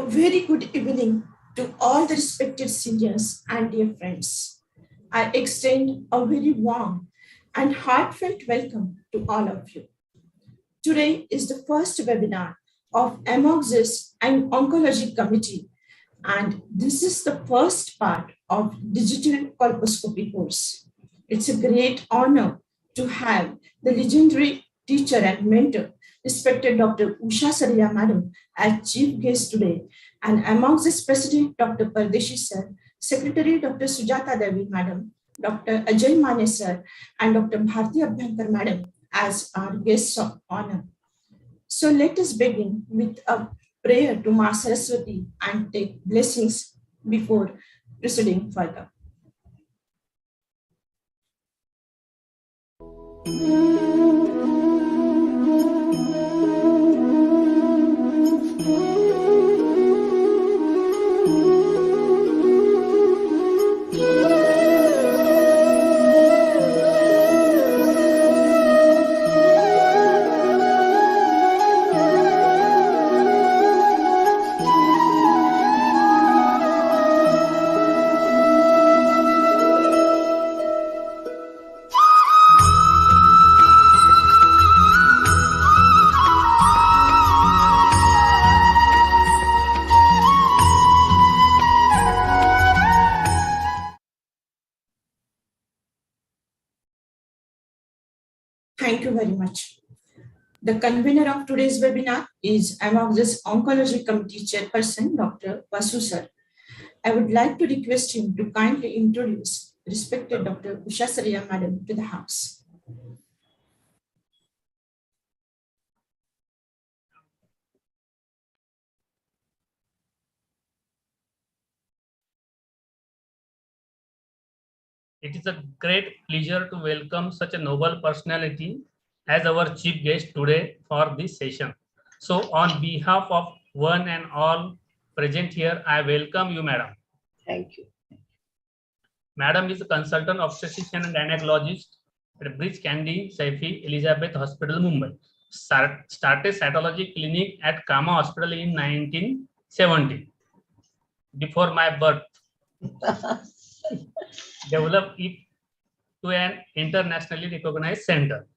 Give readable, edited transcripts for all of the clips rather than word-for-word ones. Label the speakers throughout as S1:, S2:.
S1: A very good evening to all the respected seniors and dear friends. I extend a very warm and heartfelt welcome to all of you. Today is the first webinar of AMOGSIS and Oncology Committee, and this is the first part of digital colposcopy course. It's a great honor to have the legendary teacher and mentor, respected Dr. Usha Saria Madam, as chief guest today, and AMOGSIS President Dr. Pardeshi Sir, Secretary Dr. Sujata Devi Madam, Dr. Ajay Mane Sir, and Dr. Bharti Abhyankar Madam as our guests of honor. So let us begin with a prayer to Ma Saraswati and take blessings before proceeding further. Thank you very much. The convener of today's webinar is AMOGSIS Oncology Committee Chairperson, Dr. Vasu Sir. I would like to request him to kindly introduce respected Dr. Usha Saria Madam to the House.
S2: It is a great pleasure to welcome such a noble personality as our chief guest today for this session. So on behalf of one and all present here, I welcome you, Madam.
S3: Thank you.
S2: Madam is a consultant obstetrician and gynecologist at Bridge Candy Saifi Elizabeth Hospital, Mumbai. Started cytology clinic at Kama Hospital in 1970. Before my birth. Develop it to an internationally recognized center.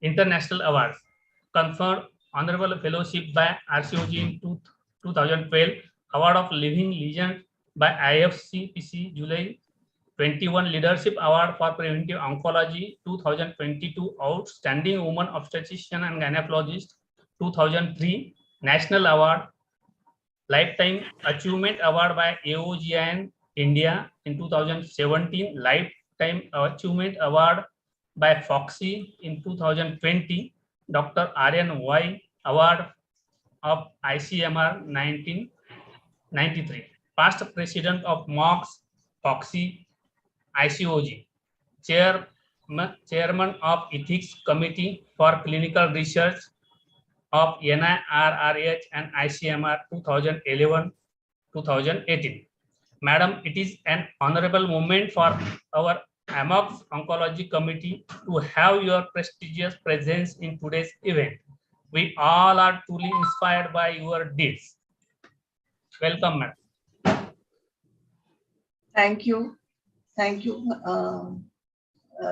S2: International awards. Conferred honorable fellowship by RCOG in 2012. Award of Living Legend by IFCPC July 21. Leadership Award for Preventive Oncology 2022. Outstanding Woman Obstetrician and Gynecologist 2003. National Award. Lifetime Achievement Award by AOGN India in 2017, Lifetime Achievement Award by Foxy in 2020, Dr. RNY Award of ICMR 1993, past President of MOX, Foxy, ICOG, Chairman of Ethics Committee for Clinical Research of NIRRH and ICMR 2011-2018. Madam, it is an honorable moment for our AMOGS Oncology Committee to have your prestigious presence in today's event. We all are truly inspired by your deeds. Welcome, Madam.
S3: Thank you. Thank you,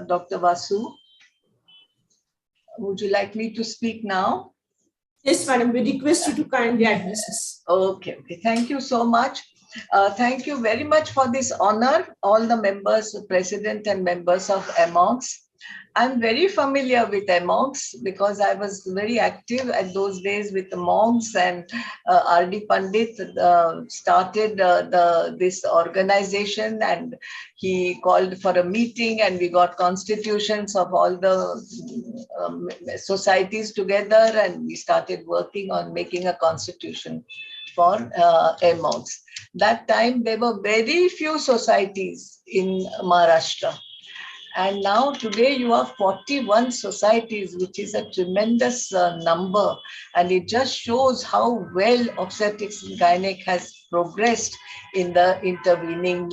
S3: Dr. Vasu. Would you like me to speak now?
S1: Yes, Madam, we request you to kindly address us.
S3: Okay. Thank you so much. Thank you very much for this honor, all the members, President and members of AMOGS. I'm very familiar with AMOGS because I was very active at those days with the MOGS, and R.D. Pandit started this organization, and he called for a meeting and we got constitutions of all the societies together, and we started working on making a constitution for AMOGS. That time there were very few societies in Maharashtra. And now today you have 41 societies, which is a tremendous number. And it just shows how well obstetrics and gynec has progressed in the intervening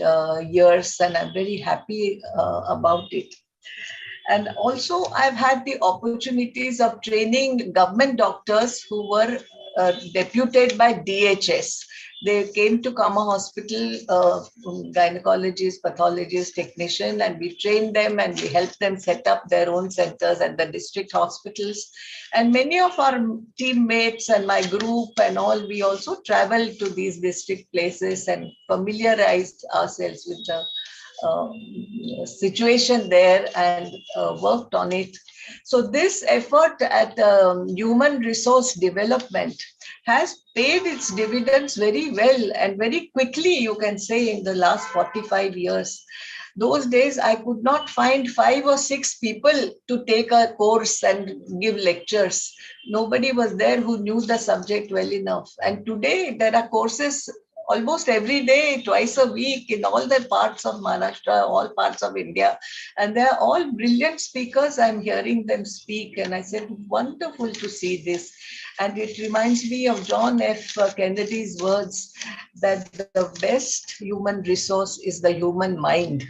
S3: years. And I'm very happy about it. And also I've had the opportunities of training government doctors who were deputed by DHS. They came to Kama Hospital, gynecologists, pathologists, technician, and we trained them and we helped them set up their own centers at the district hospitals. And many of our teammates and my group and all, we also traveled to these district places and familiarized ourselves with the situation there and worked on it. So this effort at human resource development has paid its dividends very well and very quickly, you can say, in the last 45 years. Those days, I could not find 5 or 6 people to take a course and give lectures. Nobody was there who knew the subject well enough. And today, there are courses almost every day, twice a week in all the parts of Maharashtra, all parts of India. And they're all brilliant speakers. I'm hearing them speak. And I said, wonderful to see this. And it reminds me of John F. Kennedy's words that the best human resource is the human mind.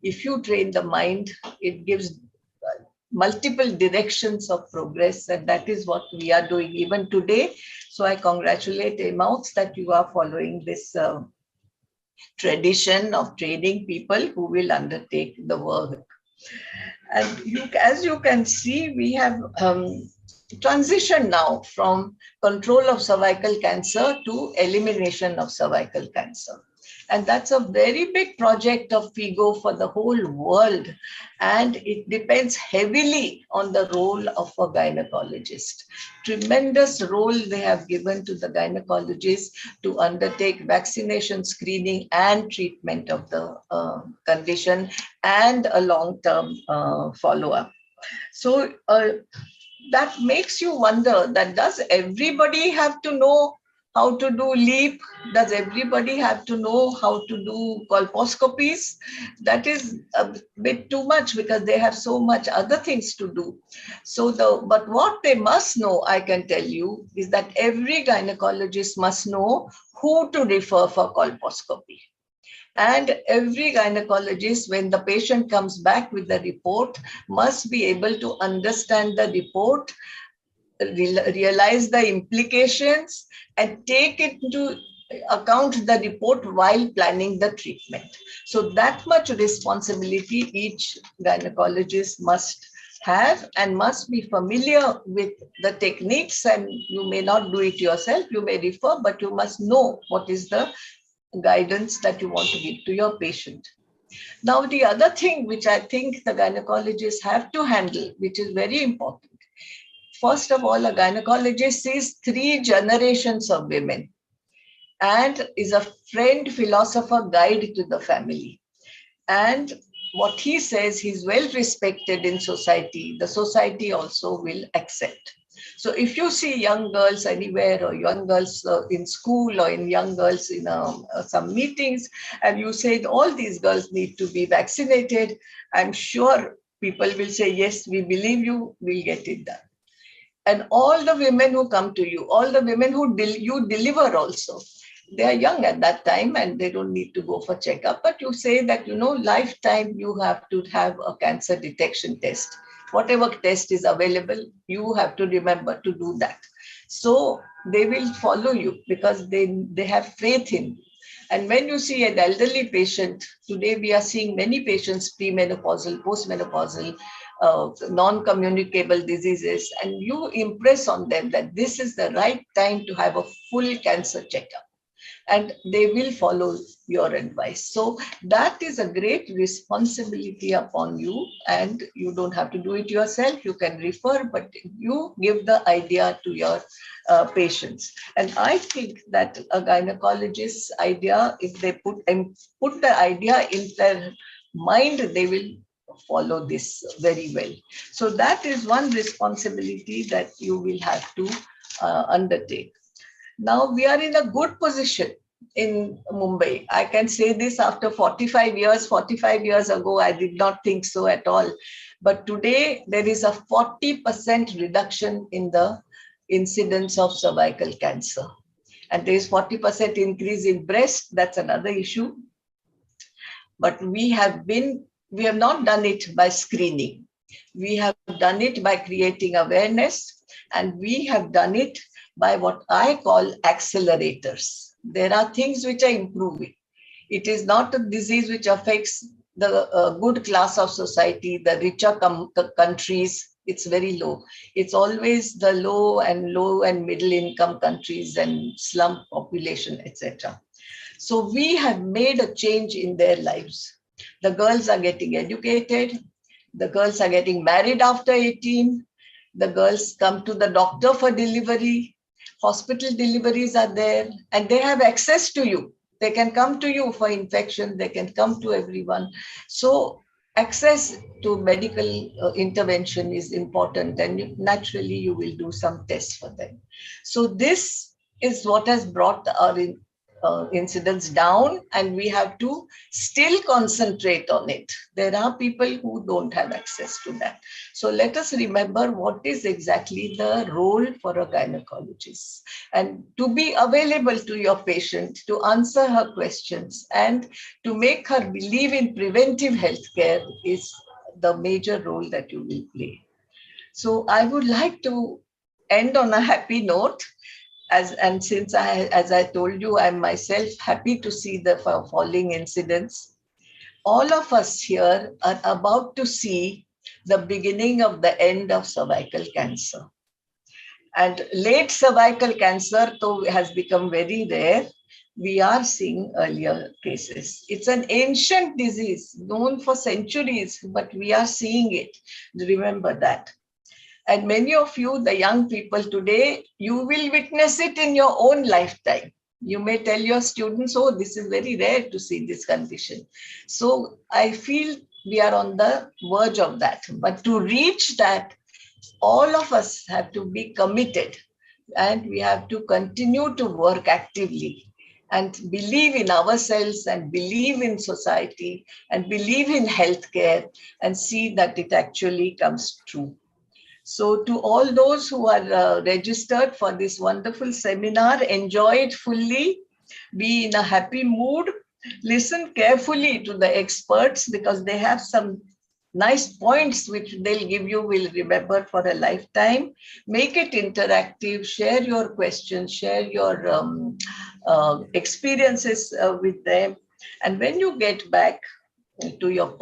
S3: If you train the mind, it gives multiple directions of progress, and that is what we are doing even today. So I congratulate AMOX that you are following this tradition of training people who will undertake the work. And as you can see, we have transitioned now from control of cervical cancer to elimination of cervical cancer. And that's a very big project of FIGO for the whole world. And it depends heavily on the role of a gynecologist. Tremendous role they have given to the gynecologist to undertake vaccination, screening, and treatment of the condition and a long-term follow-up. So that makes you wonder that does everybody have to know how to do LEAP? Does everybody have to know how to do colposcopies? That is a bit too much because they have so much other things to do. But what they must know, I can tell you, is that every gynecologist must know who to refer for colposcopy. And every gynecologist, when the patient comes back with the report, must be able to understand the report, realize the implications, and take it into account the report while planning the treatment. So that much responsibility each gynecologist must have and must be familiar with the techniques. And you may not do it yourself, you may refer, but you must know what is the guidance that you want to give to your patient. Now, the other thing which I think the gynecologists have to handle, which is very important. First of all, a gynecologist sees 3 generations of women and is a friend, philosopher, guide to the family. And what he says, he's well respected in society. The society also will accept. So if you see young girls anywhere or young girls in school or in young girls in some meetings, and you say all these girls need to be vaccinated, I'm sure people will say, yes, we believe you, we'll get it done. And all the women who come to you, all the women who you deliver also, they are young at that time and they don't need to go for checkup. But you say that, lifetime you have to have a cancer detection test. Whatever test is available, you have to remember to do that. So they will follow you because they have faith in you. And when you see an elderly patient, today we are seeing many patients premenopausal, postmenopausal, non-communicable diseases, and you impress on them that this is the right time to have a full cancer checkup. And they will follow your advice. So that is a great responsibility upon you, and you don't have to do it yourself. You can refer, but you give the idea to your patients. And I think that a gynecologist's idea, if they put the idea in their mind, they will follow this very well. So that is one responsibility that you will have to undertake. Now we are in a good position in Mumbai. I can say this after 45 years. 45 years ago, I did not think so at all. But today, there is a 40% reduction in the incidence of cervical cancer. And there is 40% increase in breast. That's another issue. But we have not done it by screening. We have done it by creating awareness, and we have done it by what I call accelerators. There are things which are improving. It is not a disease which affects the good class of society, the richer countries. It's very low. It's always the low and middle income countries and slum population, etc. So we have made a change in their lives. The girls are getting educated. The girls are getting married after 18. The girls come to the doctor for delivery. Hospital deliveries are there and they have access to you. They can come to you for infection. They can come to everyone. So access to medical intervention is important, and naturally you will do some tests for them. So this is what has brought our incidence down, and we have to still concentrate on it. There are people who don't have access to that. So let us remember what is exactly the role for a gynecologist, and to be available to your patient, to answer her questions, and to make her believe in preventive healthcare is the major role that you will play. So I would like to end on a happy note. Since as I told you, I'm myself happy to see the falling incidence. All of us here are about to see the beginning of the end of cervical cancer. And late cervical cancer, though, has become very rare. We are seeing earlier cases. It's an ancient disease known for centuries, but we are seeing it. Remember that. And many of you, the young people today, you will witness it in your own lifetime. You may tell your students, oh, this is very rare to see this condition. So I feel we are on the verge of that. But to reach that, all of us have to be committed, and we have to continue to work actively and believe in ourselves and believe in society and believe in healthcare and see that it actually comes true. So to all those who are registered for this wonderful seminar, enjoy it fully, be in a happy mood, listen carefully to the experts because they have some nice points which they'll give you, will remember for a lifetime. Make it interactive, share your questions, share your experiences with them. And when you get back to your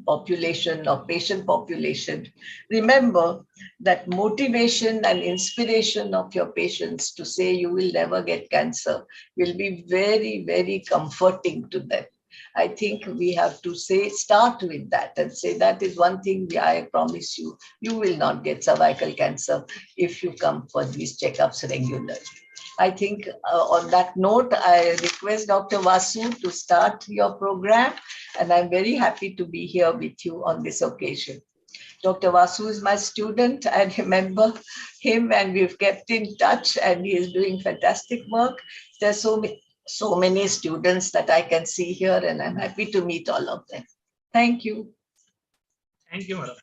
S3: population or patient population, remember that motivation and inspiration of your patients to say you will never get cancer will be very, very comforting to them. I think we have to start with that and say that is one thing I promise you, you will not get cervical cancer if you come for these checkups regularly. I think on that note, I request Dr. Vasu to start your program, and I'm very happy to be here with you on this occasion. Dr. Vasu is my student. I remember him and we've kept in touch, and he is doing fantastic work. There's so many students that I can see here, and I'm happy to meet all of them. Thank you.
S2: Thank you, madam.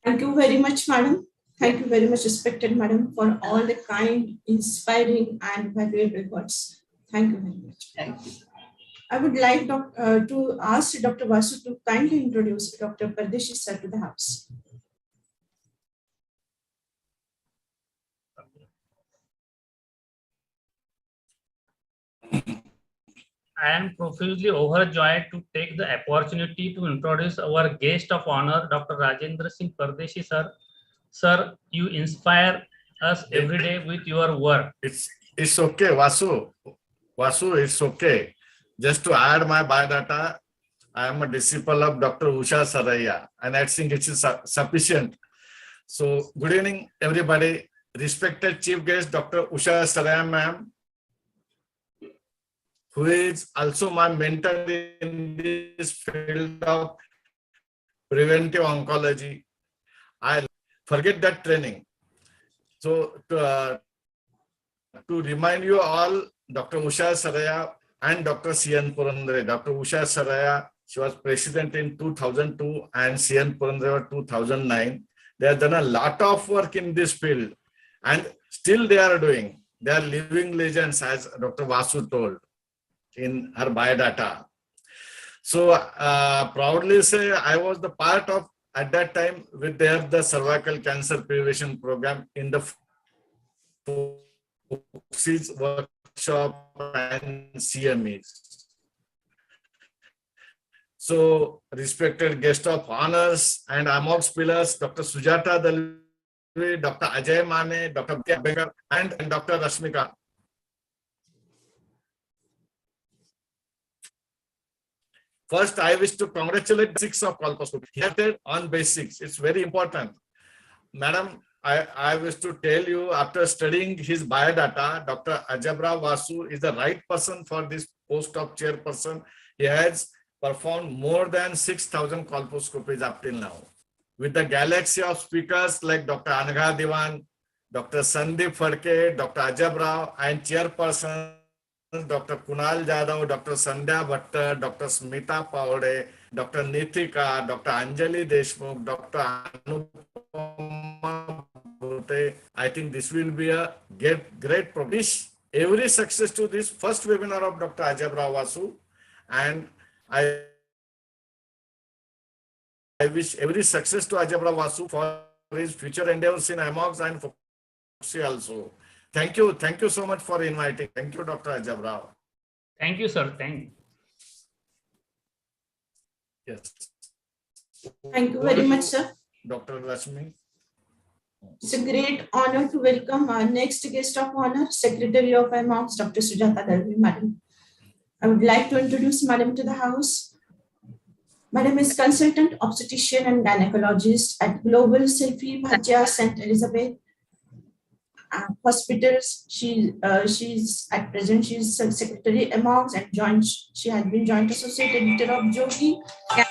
S1: Thank you very much, madam. Thank you very much, respected madam, for all the kind, inspiring, and valuable words. Thank you very much.
S3: Thank you.
S1: I would like to ask Dr. Vasu to kindly introduce Dr. Pardeshi sir to the house.
S2: I am profusely overjoyed to take the opportunity to introduce our guest of honor, Dr. Rajendra Singh Pardeshi, sir. Sir, you inspire us every day with your work.
S4: It's okay, Vasu. Vasu, it's okay. Just to add my biodata, I am a disciple of Dr. Usha Saraiya, and I think it is sufficient. So, good evening, everybody. Respected Chief Guest, Dr. Usha Saraiya, ma'am, who is also my mentor in this field of preventive oncology. I forget that training. So, to remind you all, Dr. Usha Saraiya and Dr. C.N. Purandare. Dr. Usha Saraiya, she was president in 2002 and C.N. Purandare 2009. They have done a lot of work in this field and still they are doing. They are living legends, as Dr. Vasu told in her biodata. So proudly say I was the part of at that time, they have the cervical cancer prevention program in the FOCIS workshop and CMEs. So, respected guest of honors and AMOX pillars, Dr. Sujata Dalvi, Dr. Ajay Mane, Dr. Bengar, and Dr. Rashmika. First, I wish to congratulate the basics of colposcopy. On basics, it's very important. Madam, I wish to tell you, after studying his biodata, Dr. Ajabra Vasu is the right person for this post of chairperson. He has performed more than 6,000 colposcopies up till now. With the galaxy of speakers like Dr. Anagha Diwan, Dr. Sandeep Phadke, Dr. Ajabra, and chairperson Dr. Kunal Jadhav, Dr. Sandhya Bhattar, Dr. Smita Pavade, Dr. Nithika, Dr. Anjali Deshmukh, Dr. Anupama Bhute. I think this will be a great progress. Every success to this first webinar of Dr. Ajabra Vasu, and I wish every success to Ajabra Vasu for his future endeavors in AMOX and FOCI also. Thank you so much for inviting. Thank you, Dr. Ajabra.
S2: Thank you, sir. Thank you.
S4: Yes.
S1: Thank you very much, sir.
S4: Dr. Rashmi.
S1: It's a great honor to welcome our next guest of honor, Secretary of AMOX, Dr. Sujata Dalvi, Madam. I would like to introduce Madam to the House. Madam is consultant obstetrician and gynecologist at Global Selfie Bhajya St. Elizabeth Hospitals. She's at present she's secretary AMOX and she has been joint associate editor of Jogi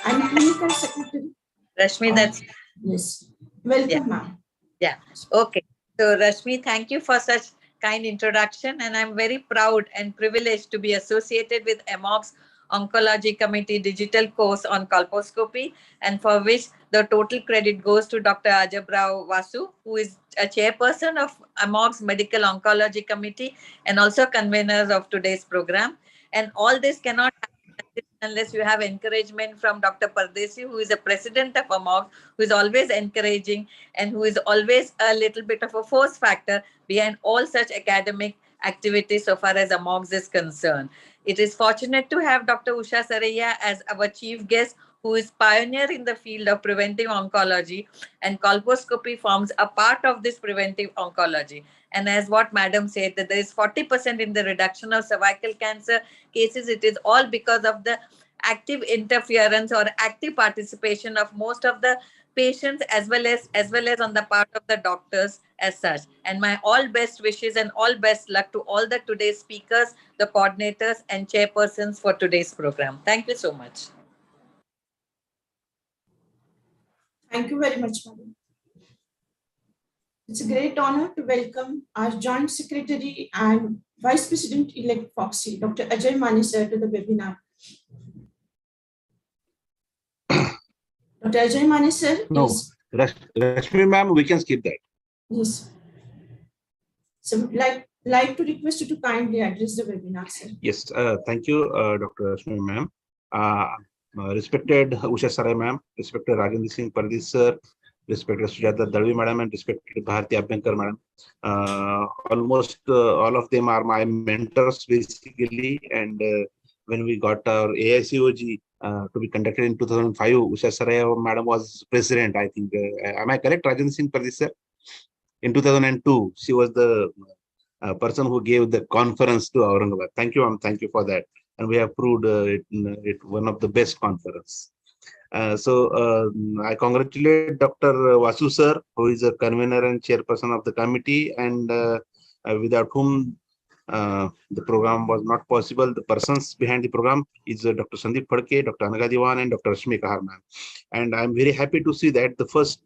S1: and clinical secretary.
S5: Rashmi, that's
S1: yes. Welcome, ma'am.
S5: Yeah. Okay. So Rashmi, thank you for such kind introduction, and I'm very proud and privileged to be associated with AMOX Oncology Committee digital course on colposcopy, and for which the total credit goes to Dr. Ajabra Vasu, who is a chairperson of AMOX Medical Oncology Committee and also conveners of today's program. And all this cannot happen unless you have encouragement from Dr. Pardesi, who is the president of AMOX, who is always encouraging and who is always a little bit of a force factor behind all such academic activities so far as AMOX is concerned. It is fortunate to have Dr. Usha Saraiya as our chief guest, who is pioneer in the field of preventive oncology, and colposcopy forms a part of this preventive oncology. And as what Madam said, that there is 40% in the reduction of cervical cancer cases. It is all because of the active interference or active participation of most of the patients as well as on the part of the doctors as such. And my all best wishes and all best luck to all the today's speakers, the coordinators and chairpersons for today's program. Thank you so much.
S1: Thank you very much, madam. It's a great honor to welcome our Joint Secretary and Vice President-elect FOCI, Dr. Ajay Mane sir, to the webinar. Dr. Ajay Mane sir.
S6: No, Rashmi ma'am, we can skip that.
S1: Yes. So like to request you to kindly address the webinar, sir.
S6: Yes, thank you, Dr. Rashmi ma'am. Respected Usha Sarai ma'am, respected Rajendra Singh Pardis sir, respected Sujata Dalvi madam, and respected Bharti Abhyankar madam. Almost all of them are my mentors basically, and when we got our AICOG to be conducted in 2005, Usha Sarai madam was president, I think. Am I correct, Rajendra Singh Pardis sir? In 2002, she was the person who gave the conference to Aurangabad. Thank you, ma'am. Thank you for that. And we have proved it one of the best conference. I congratulate Dr. Vasu sir, who is a convener and chairperson of the committee, and without whom the program was not possible. The persons behind the program is Dr. Sandeep Phadke, Dr. Anagha Diwan, and Dr. Rashmi Kahar ma'am. And I'm very happy to see that the first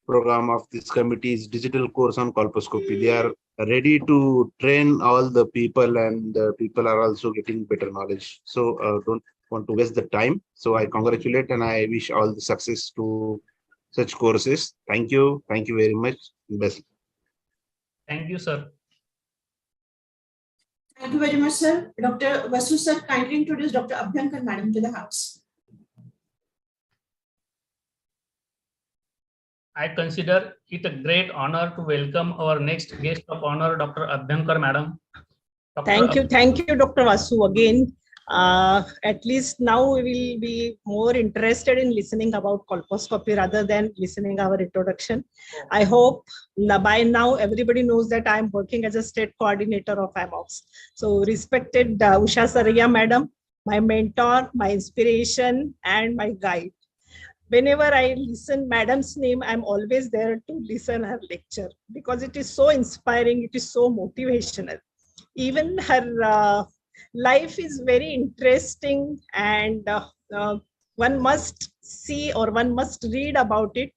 S6: program of this committee is digital course on colposcopy. They are ready to train all the people, and people are also getting better knowledge. So don't want to waste the time. So I congratulate and I wish all the success to such courses. Thank you. Thank you very much. Best.
S2: Thank you, sir.
S1: Thank you very much, sir. Dr. Vasu sir, kindly introduce Dr. Abhyankar madam to the house.
S2: I consider it a great honor to welcome our next guest of honor, Dr. Abhyankar Madam.
S7: Thank you, Dr. Vasu. Again, at least now we will be more interested in listening about colposcopy rather than listening our introduction. I hope by now everybody knows that I am working as a state coordinator of AMOX. So respected Usha Saraya Madam, my mentor, my inspiration, and my guide. Whenever I listen Madam's name, I'm always there to listen her lecture because it is so inspiring, it is so motivational. Even her life is very interesting, and one must see or one must read about it.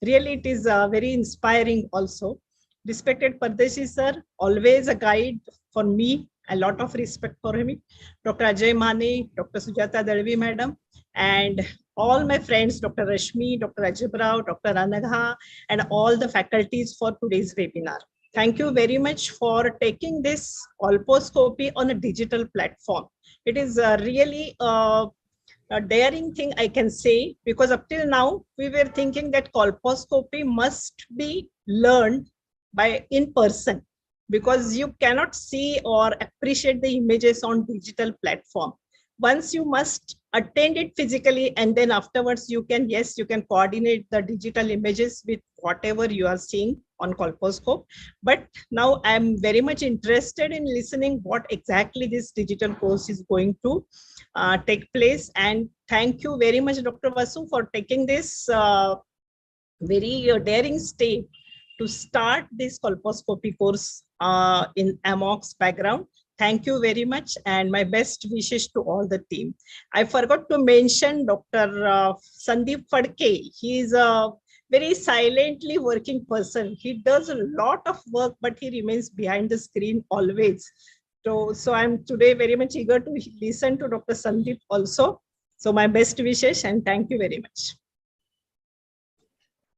S7: Really, it is very inspiring also. Respected Pardeshi sir, always a guide for me, a lot of respect for him. Dr. Ajay Mane, Dr. Sujata Dalvi madam, and all my friends, Dr. Rashmi, Dr. Ajay Rao, Dr. Anagha, and all the faculties for today's webinar. Thank you very much for taking this colposcopy on a digital platform. It is really a daring thing I can say, because up till now we were thinking that colposcopy must be learned by in person, because you cannot see or appreciate the images on digital platform. Once you must attend it physically, and then afterwards you can, yes, you can coordinate the digital images with whatever you are seeing on colposcope. But now I am very much interested in listening what exactly this digital course is going to take place. And thank you very much, Dr. Vasu, for taking this very daring step to start this colposcopy course in AMOX background. Thank you very much, and my best wishes to all the team. I forgot to mention Dr. Sandeep Fadke. He is a very silently working person. He does a lot of work, but he remains behind the screen always. So I'm today very much eager to listen to Dr. Sandeep also. So my best wishes, and thank you very much.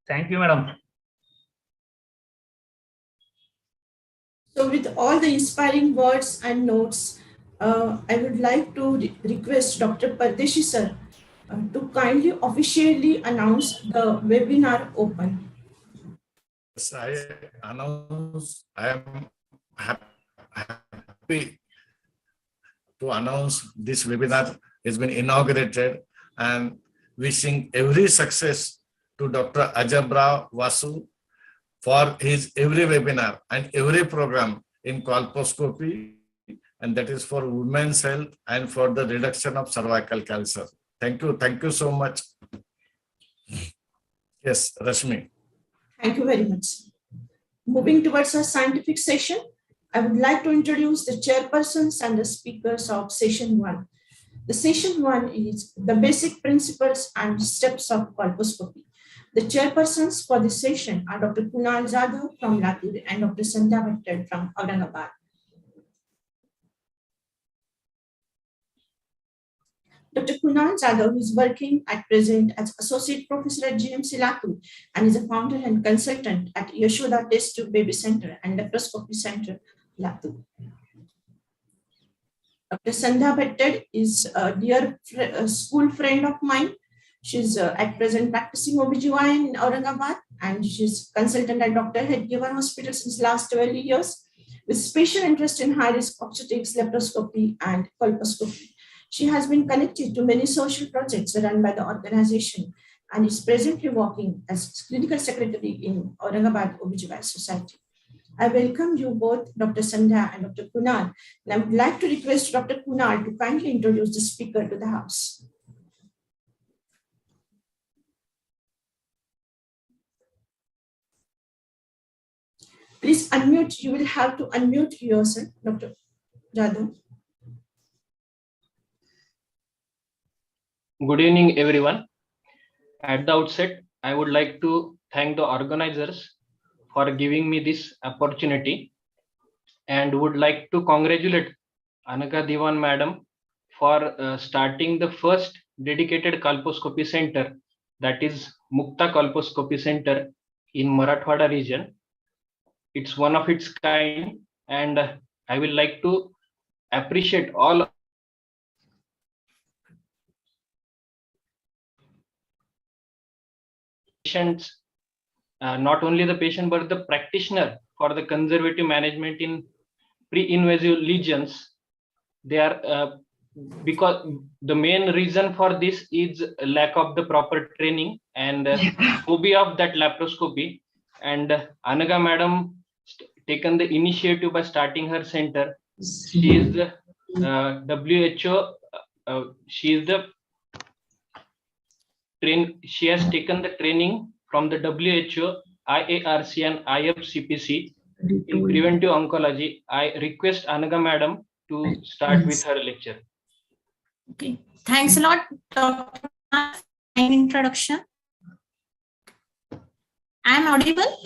S2: Thank you, madam.
S1: So with all the inspiring words and notes, I would like to request Dr. Pardeshi sir to kindly officially announce the webinar open.
S4: Yes, I announce, I am happy to announce this webinar has been inaugurated, and wishing every success to Dr. Ajay Vasu for his every webinar and every program in colposcopy, and that is for women's health and for the reduction of cervical cancer. Thank you so much. Yes, Rashmi.
S1: Thank you very much. Moving towards our scientific session, I would like to introduce the chairpersons and the speakers of session 1. The session 1 is the basic principles and steps of colposcopy. The chairpersons for this session are Dr. Kunal Jadhav from Latur and Dr. Sandhya Bhatted from Aurangabad. Dr. Kunal Jadhav is working at present as Associate Professor at GMC Latur and is a founder and consultant at Yashoda Test Tube Baby Center and Laparoscopy Center, Latur. Dr. Sandhya Bhatted is a dear school friend of mine. She's at present practicing OBGYN in Aurangabad, and she's consultant at Dr. Hedgewar Hospital since last 12 years with special interest in high-risk obstetrics, laparoscopy, and colposcopy. She has been connected to many social projects run by the organization and is presently working as clinical secretary in Aurangabad OBGYN Society. I welcome you both, Dr. Sandhya and Dr. Kunal, and I would like to request Dr. Kunal to kindly introduce the speaker to the house. Please unmute. You will have to unmute yourself, Dr. Jadhav.
S8: Good evening, everyone. At the outset, I would like to thank the organizers for giving me this opportunity, and would like to congratulate Anagha Diwan Madam for starting the first dedicated colposcopy center, that is Mukta Colposcopy Center in Marathwada region. It's one of its kind, and I will like to appreciate all patients not only the patient but the practitioner for the conservative management in pre-invasive lesions. They are because the main reason for this is lack of the proper training and phobia of that laparoscopy. And Anaga madam taken the initiative by starting her center. She is the WHO. She is the She has taken the training from the WHO, IARC, and IFCPC in preventive oncology. I request Anaga madam to start with her lecture.
S9: Okay, thanks a lot, Dr. Fine introduction. I am audible?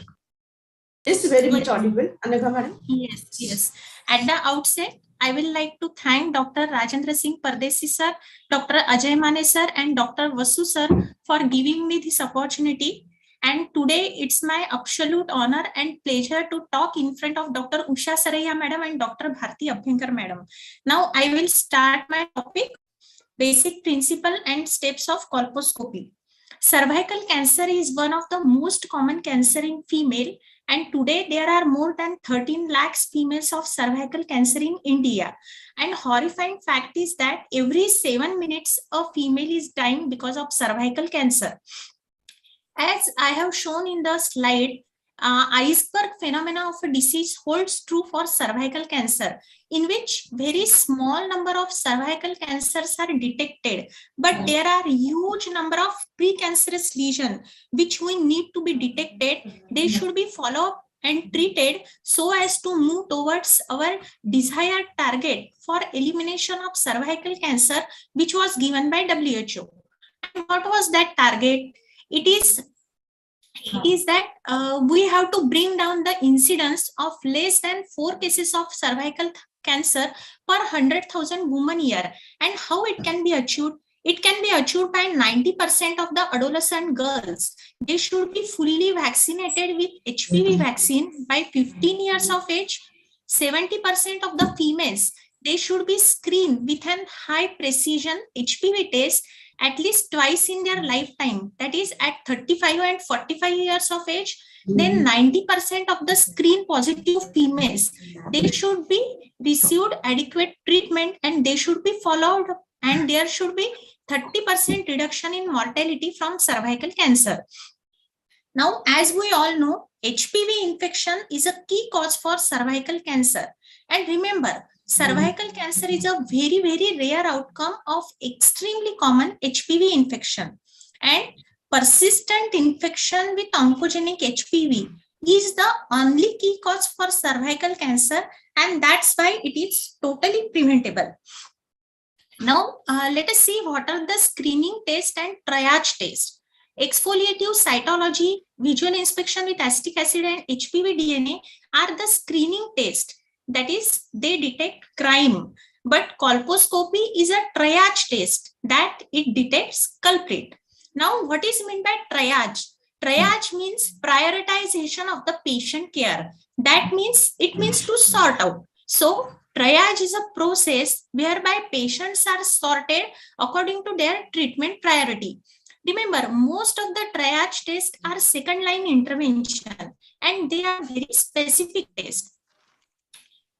S1: It's very much audible, Anaga madam.
S9: Yes, yes. At the outset, I will like to thank Dr. Rajendra Singh Pardesi sir, Dr. Ajay Mane sir, and Dr. Vasu sir for giving me this opportunity. And today it's my absolute honor and pleasure to talk in front of Dr. Usha Saraiya madam and Dr. Bharti Abhyankar madam. Now I will start my topic, basic principle and steps of colposcopy. Cervical cancer is one of the most common cancer in female, and today there are more than 13 lakhs females of cervical cancer in India. And horrifying fact is that every 7 minutes a female is dying because of cervical cancer. As I have shown in the slide, iceberg phenomena of a disease holds true for cervical cancer, in which very small number of cervical cancers are detected, but there are huge number of precancerous lesions which we need to be detected. They should be followed and treated so as to move towards our desired target for elimination of cervical cancer, which was given by WHO. And what was that target? It is that we have to bring down the incidence of less than 4 cases of cervical cancer per 100,000 women year. And how it can be achieved? It can be achieved by 90% of the adolescent girls. They should be fully vaccinated with HPV vaccine by 15 years of age. 70% of the females, they should be screened with a high precision HPV test at least twice in their lifetime, that is at 35 and 45 years of age. Then 90% of the screen positive females, they should be received adequate treatment and they should be followed, and there should be 30% reduction in mortality from cervical cancer. Now, as we all know, HPV infection is a key cause for cervical cancer. And remember, cervical cancer is a very, very rare outcome of extremely common HPV infection. And persistent infection with oncogenic HPV is the only key cause for cervical cancer, and that's why it is totally preventable. Now, let us see what are the screening test and triage test. Exfoliative cytology, visual inspection with acetic acid and HPV DNA are the screening test. That is, they detect crime. But colposcopy is a triage test that it detects culprit. Now, what is meant by triage? Triage means prioritization of the patient care. That means, it means to sort out. So, triage is a process whereby patients are sorted according to their treatment priority. Remember, most of the triage tests are second line intervention and they are very specific tests.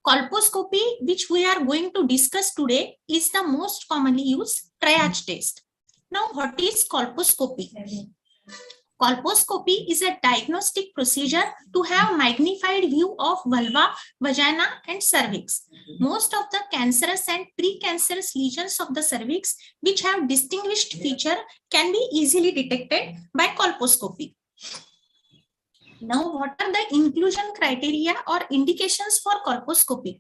S9: Colposcopy, which we are going to discuss today, is the most commonly used triage test. Now, what is colposcopy? Colposcopy is a diagnostic procedure to have magnified view of vulva, vagina, and cervix. Most of the cancerous and precancerous lesions of the cervix, which have distinguished feature, can be easily detected by colposcopy. Now, what are the inclusion criteria or indications for colposcopy?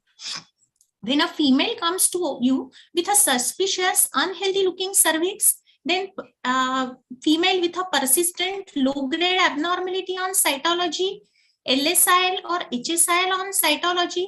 S9: When a female comes to you with a suspicious, unhealthy looking cervix, then female with a persistent low-grade abnormality on cytology, LSIL or HSIL on cytology,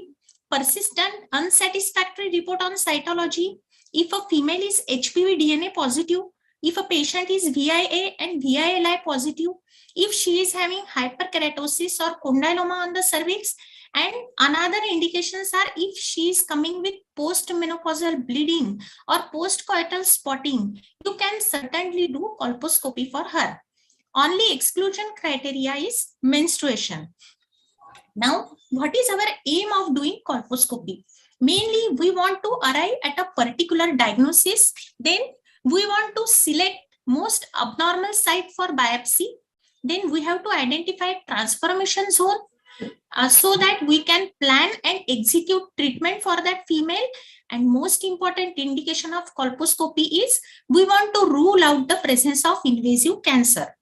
S9: persistent unsatisfactory report on cytology, if a female is HPV DNA positive, if a patient is VIA and VILI positive, if she is having hyperkeratosis or condyloma on the cervix, and another indications are if she is coming with postmenopausal bleeding or postcoital spotting, you can certainly do colposcopy for her. Only exclusion criteria is menstruation. Now, what is our aim of doing colposcopy? Mainly, we want to arrive at a particular diagnosis. Then we want to select most abnormal site for biopsy. Then we have to identify transformation zone so that we can plan and execute treatment for that female. And most important indication of colposcopy is we want to rule out the presence of invasive cancer.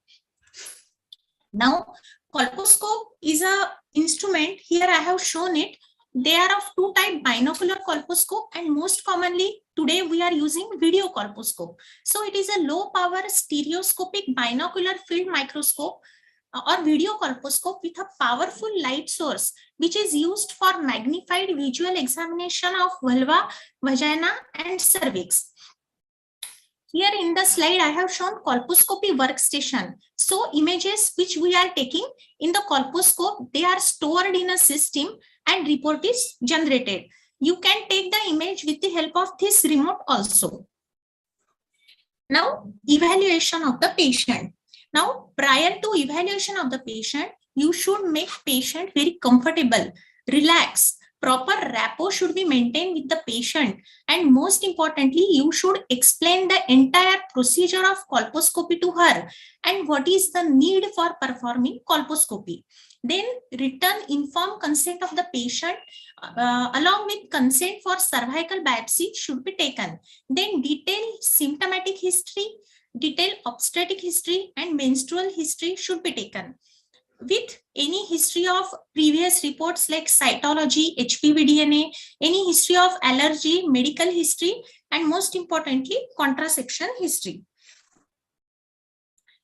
S9: Now, colposcope is a instrument. Here I have shown it. They are of two type, binocular colposcope, and most commonly today we are using video colposcope. So it is a low power stereoscopic binocular field microscope or video colposcope with a powerful light source, which is used for magnified visual examination of vulva, vagina, and cervix. Here in the slide, I have shown colposcopy workstation. So images which we are taking in the colposcope, they are stored in a system and report is generated. You can take the image with the help of this remote also. Now, evaluation of the patient. Now, prior to evaluation of the patient, you should make patient very comfortable, relax. Proper rapport should be maintained with the patient, and most importantly, you should explain the entire procedure of colposcopy to her and what is the need for performing colposcopy. Then written informed consent of the patient along with consent for cervical biopsy should be taken. Then detailed symptomatic history, detailed obstetric history, and menstrual history should be taken, with any history of previous reports like cytology, HPV DNA, any history of allergy, medical history, and most importantly, contraception history.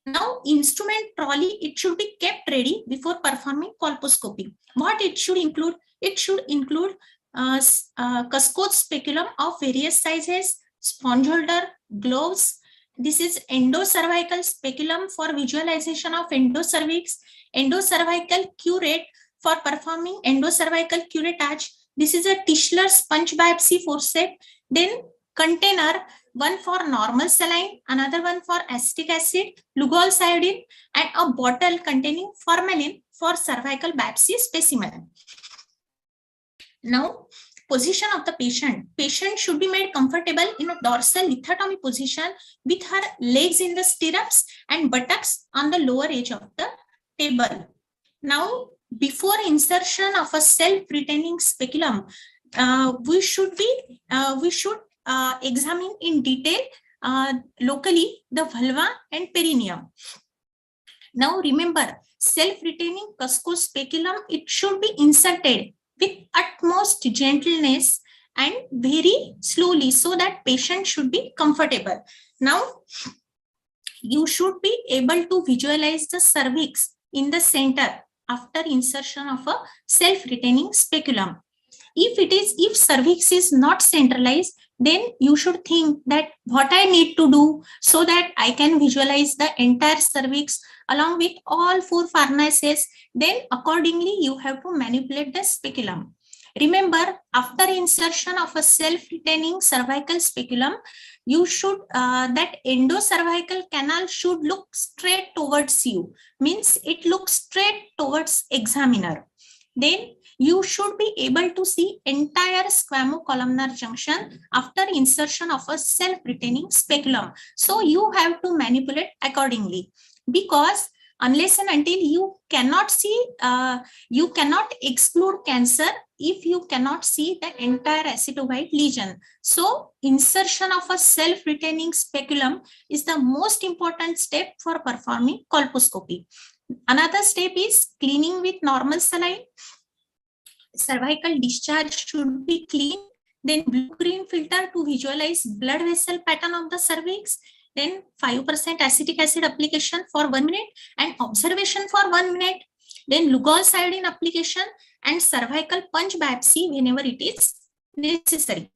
S9: Now, instrument trolley, it should be kept ready before performing colposcopy. What it should include? It should include cuscoid speculum of various sizes, sponge holder, gloves. This is endocervical speculum for visualization of endocervix, endocervical curette for performing endocervical curettage. This is a Tischler sponge biopsy forceps. Then container, one for normal saline, another one for acetic acid, Lugol iodine, and a bottle containing formalin for cervical biopsy specimen. Now, position of the patient. Patient should be made comfortable in a dorsal lithotomy position with her legs in the stirrups and buttocks on the lower edge of the table. Now, before insertion of a self-retaining speculum, we should examine in detail locally the vulva and perineum. Now, remember, self-retaining cuscoid speculum, it should be inserted with utmost gentleness and very slowly so that patient should be comfortable. Now, you should be able to visualize the cervix in the center after insertion of a self-retaining speculum. If cervix is not centralized, then you should think that what I need to do so that I can visualize the entire cervix along with all four pharnaces. Then accordingly, you have to manipulate the speculum. Remember, after insertion of a self-retaining cervical speculum, you should, that endocervical canal should look straight towards you, means it looks straight towards examiner. Then you should be able to see entire squamocolumnar junction after insertion of a self-retaining speculum. So you have to manipulate accordingly, because unless and until you cannot see, you cannot exclude cancer if you cannot see the entire acidocyte lesion. So insertion of a self-retaining speculum is the most important step for performing colposcopy. Another step is cleaning with normal saline. Cervical discharge should be clean. Then blue-green filter to visualize blood vessel pattern of the cervix. Then 5% acetic acid application for 1 minute and observation for 1 minute. Then Lugol iodine application and cervical punch biopsy whenever it is necessary.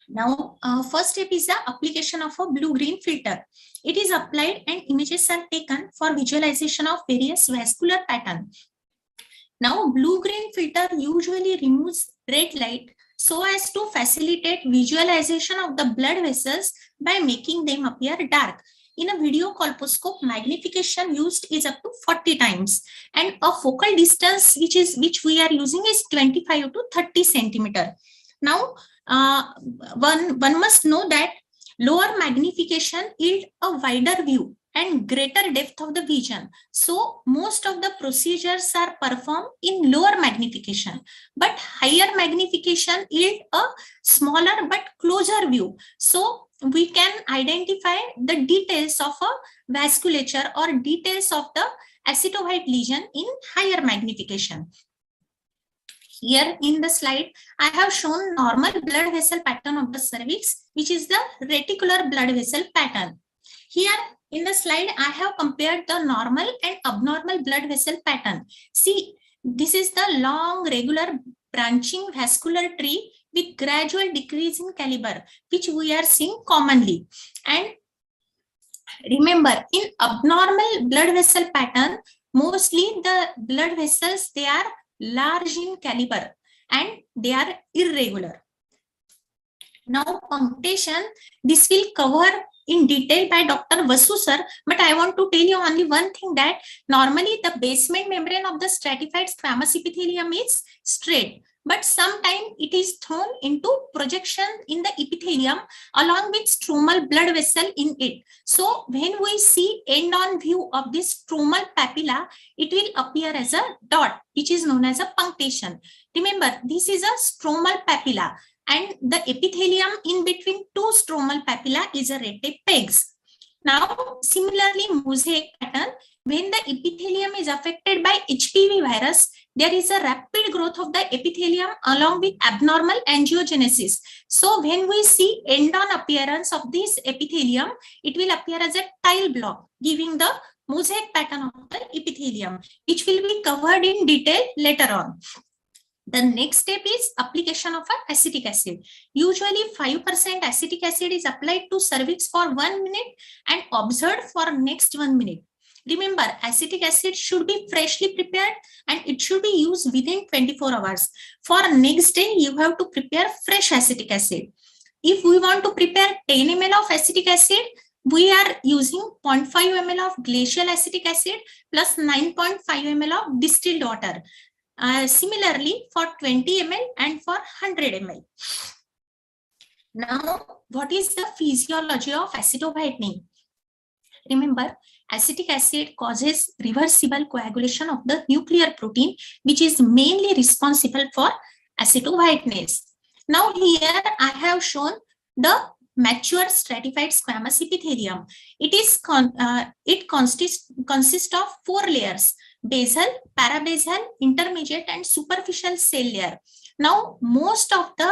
S9: Now, first step is the application of a blue-green filter. It is applied and images are taken for visualization of various vascular pattern. Now, blue-green filter usually removes red light so as to facilitate visualization of the blood vessels by making them appear dark. in a video colposcope, magnification used is up to 40 times, and a focal distance which we are using is 25 to 30 centimeter. Now, one must know that lower magnification yield a wider view and greater depth of the vision. So most of the procedures are performed in lower magnification, but higher magnification yield a smaller but closer view. So we can identify the details of a vasculature or details of the acetohyte lesion in higher magnification. Here in the slide, I have shown normal blood vessel pattern of the cervix, which is the reticular blood vessel pattern. Here in the slide, I have compared the normal and abnormal blood vessel pattern. See, this is the long, regular, branching vascular tree with gradual decrease in caliber, which we are seeing commonly. And remember, in abnormal blood vessel pattern, mostly the blood vessels, they are large in caliber and they are irregular. Now, punctation, this will cover in detail by Dr. Vasu sir, but I want to tell you only one thing, that normally the basement membrane of the stratified squamous epithelium is straight, but sometimes it is thrown into projection in the epithelium along with stromal blood vessel in it. So when we see end-on view of this stromal papilla, it will appear as a dot, which is known as a punctation. Remember, this is a stromal papilla, and the epithelium in between two stromal papilla is a rete pegs. Now, similarly, mosaic pattern, when the epithelium is affected by HPV virus, there is a rapid growth of the epithelium along with abnormal angiogenesis. So when we see end-on appearance of this epithelium, it will appear as a tile block, giving the mosaic pattern of the epithelium, which will be covered in detail later on. The next step is application of acetic acid. Usually 5% acetic acid is applied to cervix for 1 minute and observed for next 1 minute. Remember, acetic acid should be freshly prepared and it should be used within 24 hours. For next day, you have to prepare fresh acetic acid. If we want to prepare 10 ml of acetic acid, we are using 0.5 ml of glacial acetic acid plus 9.5 ml of distilled water. Similarly, for 20 ml and for 100 ml. Now, what is the physiology of acetowhitening? Remember, acetic acid causes reversible coagulation of the nuclear protein, which is mainly responsible for acetowhiteness. Now, here I have shown the mature stratified squamous epithelium. It consists of 4 layers: basal, parabasal, intermediate, and superficial cell layer. Now, most of the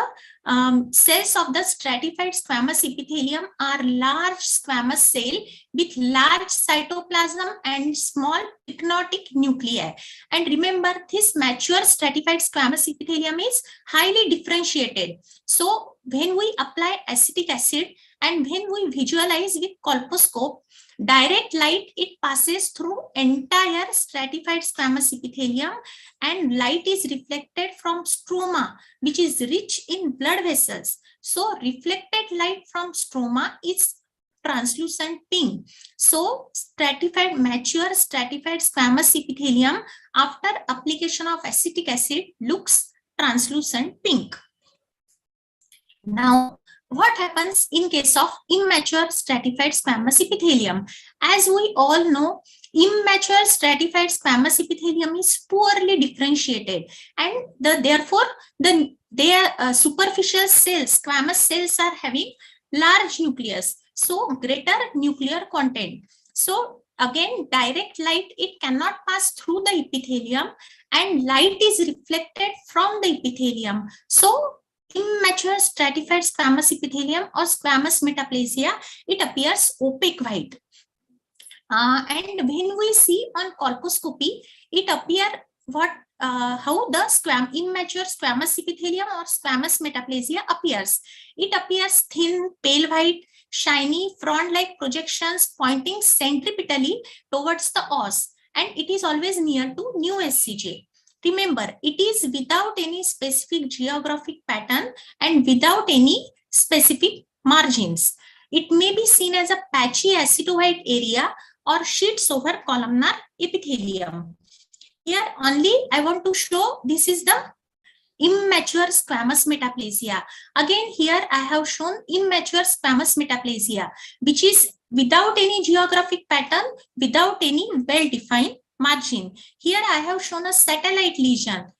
S9: cells of the stratified squamous epithelium are large squamous cell with large cytoplasm and small pycnotic nuclei. And remember, this mature stratified squamous epithelium is highly differentiated. So, when we apply acetic acid and when we visualize with colposcope, direct light, it passes through entire stratified squamous epithelium and light is reflected from stroma, which is rich in blood vessels. So reflected light from stroma is translucent pink. So mature stratified squamous epithelium after application of acetic acid looks translucent pink. Now, what happens in case of immature stratified squamous epithelium? As we all know, immature stratified squamous epithelium is poorly differentiated, and therefore their superficial cells, squamous cells, are having large nucleus, so greater nuclear content. So again, direct light, it cannot pass through the epithelium and light is reflected from the epithelium. So immature stratified squamous epithelium or squamous metaplasia, it appears opaque white. And when we see on colposcopy, it appears how the immature squamous epithelium or squamous metaplasia appears. It appears thin, pale white, shiny, frond-like projections pointing centripetally towards the os, and it is always near to new SCJ. Remember, it is without any specific geographic pattern and without any specific margins. It may be seen as a patchy acido-white area or sheets over columnar epithelium. Here only I want to show this is the immature squamous metaplasia. Again, here I have shown immature squamous metaplasia, which is without any geographic pattern, without any well-defined margin. Here I have shown a satellite lesion,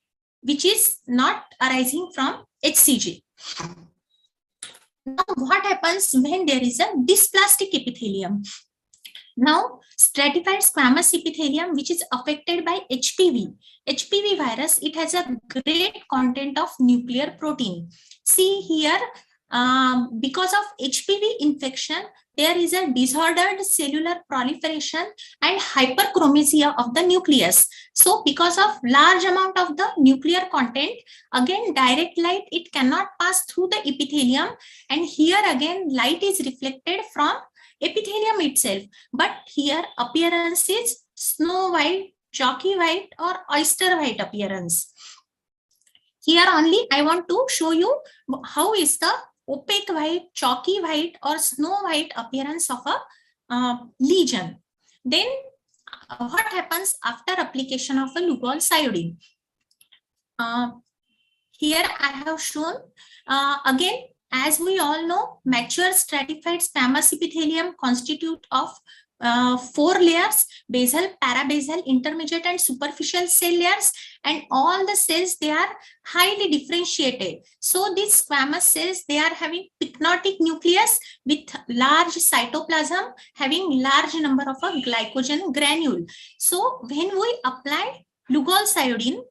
S9: which is not arising from HCG. Now, what happens when there is a dysplastic epithelium? Now, stratified squamous epithelium, which is affected by HPV. HPV virus, it has a great content of nuclear protein. See here, because of HPV infection, there is a disordered cellular proliferation and hyperchromasia of the nucleus. So because of large amount of the nuclear content, again direct light, it cannot pass through the epithelium, and here again light is reflected from epithelium itself. But here appearance is snow white, chalky white or oyster white appearance. Here only I want to show you how is the opaque white, chalky white or snow white appearance of a lesion. Then what happens after application of a Lugol's iodine? Here I have shown again, as we all know, mature stratified squamous epithelium constitute of 4 layers: basal, parabasal, intermediate and superficial cell layers, and all the cells, they are highly differentiated. So these squamous cells, they are having pycnotic nucleus with large cytoplasm, having large number of a glycogen granule. So when we apply Lugol's iodine,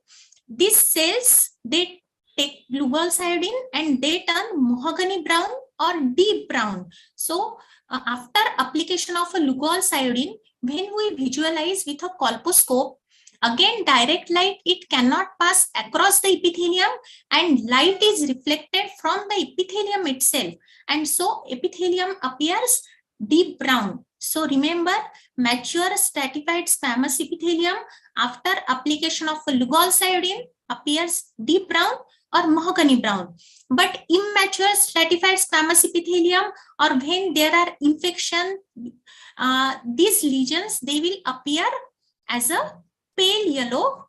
S9: these cells, they take Lugol's iodine and they turn mahogany brown or deep brown. So after application of a Lugol's iodine, when we visualize with a colposcope, again direct light, it cannot pass across the epithelium and light is reflected from the epithelium itself, and so epithelium appears deep brown. So remember, mature stratified squamous epithelium after application of a Lugol's iodine appears deep brown or mahogany brown. But immature stratified squamous epithelium, or when there are infection, these lesions, they will appear as a pale yellow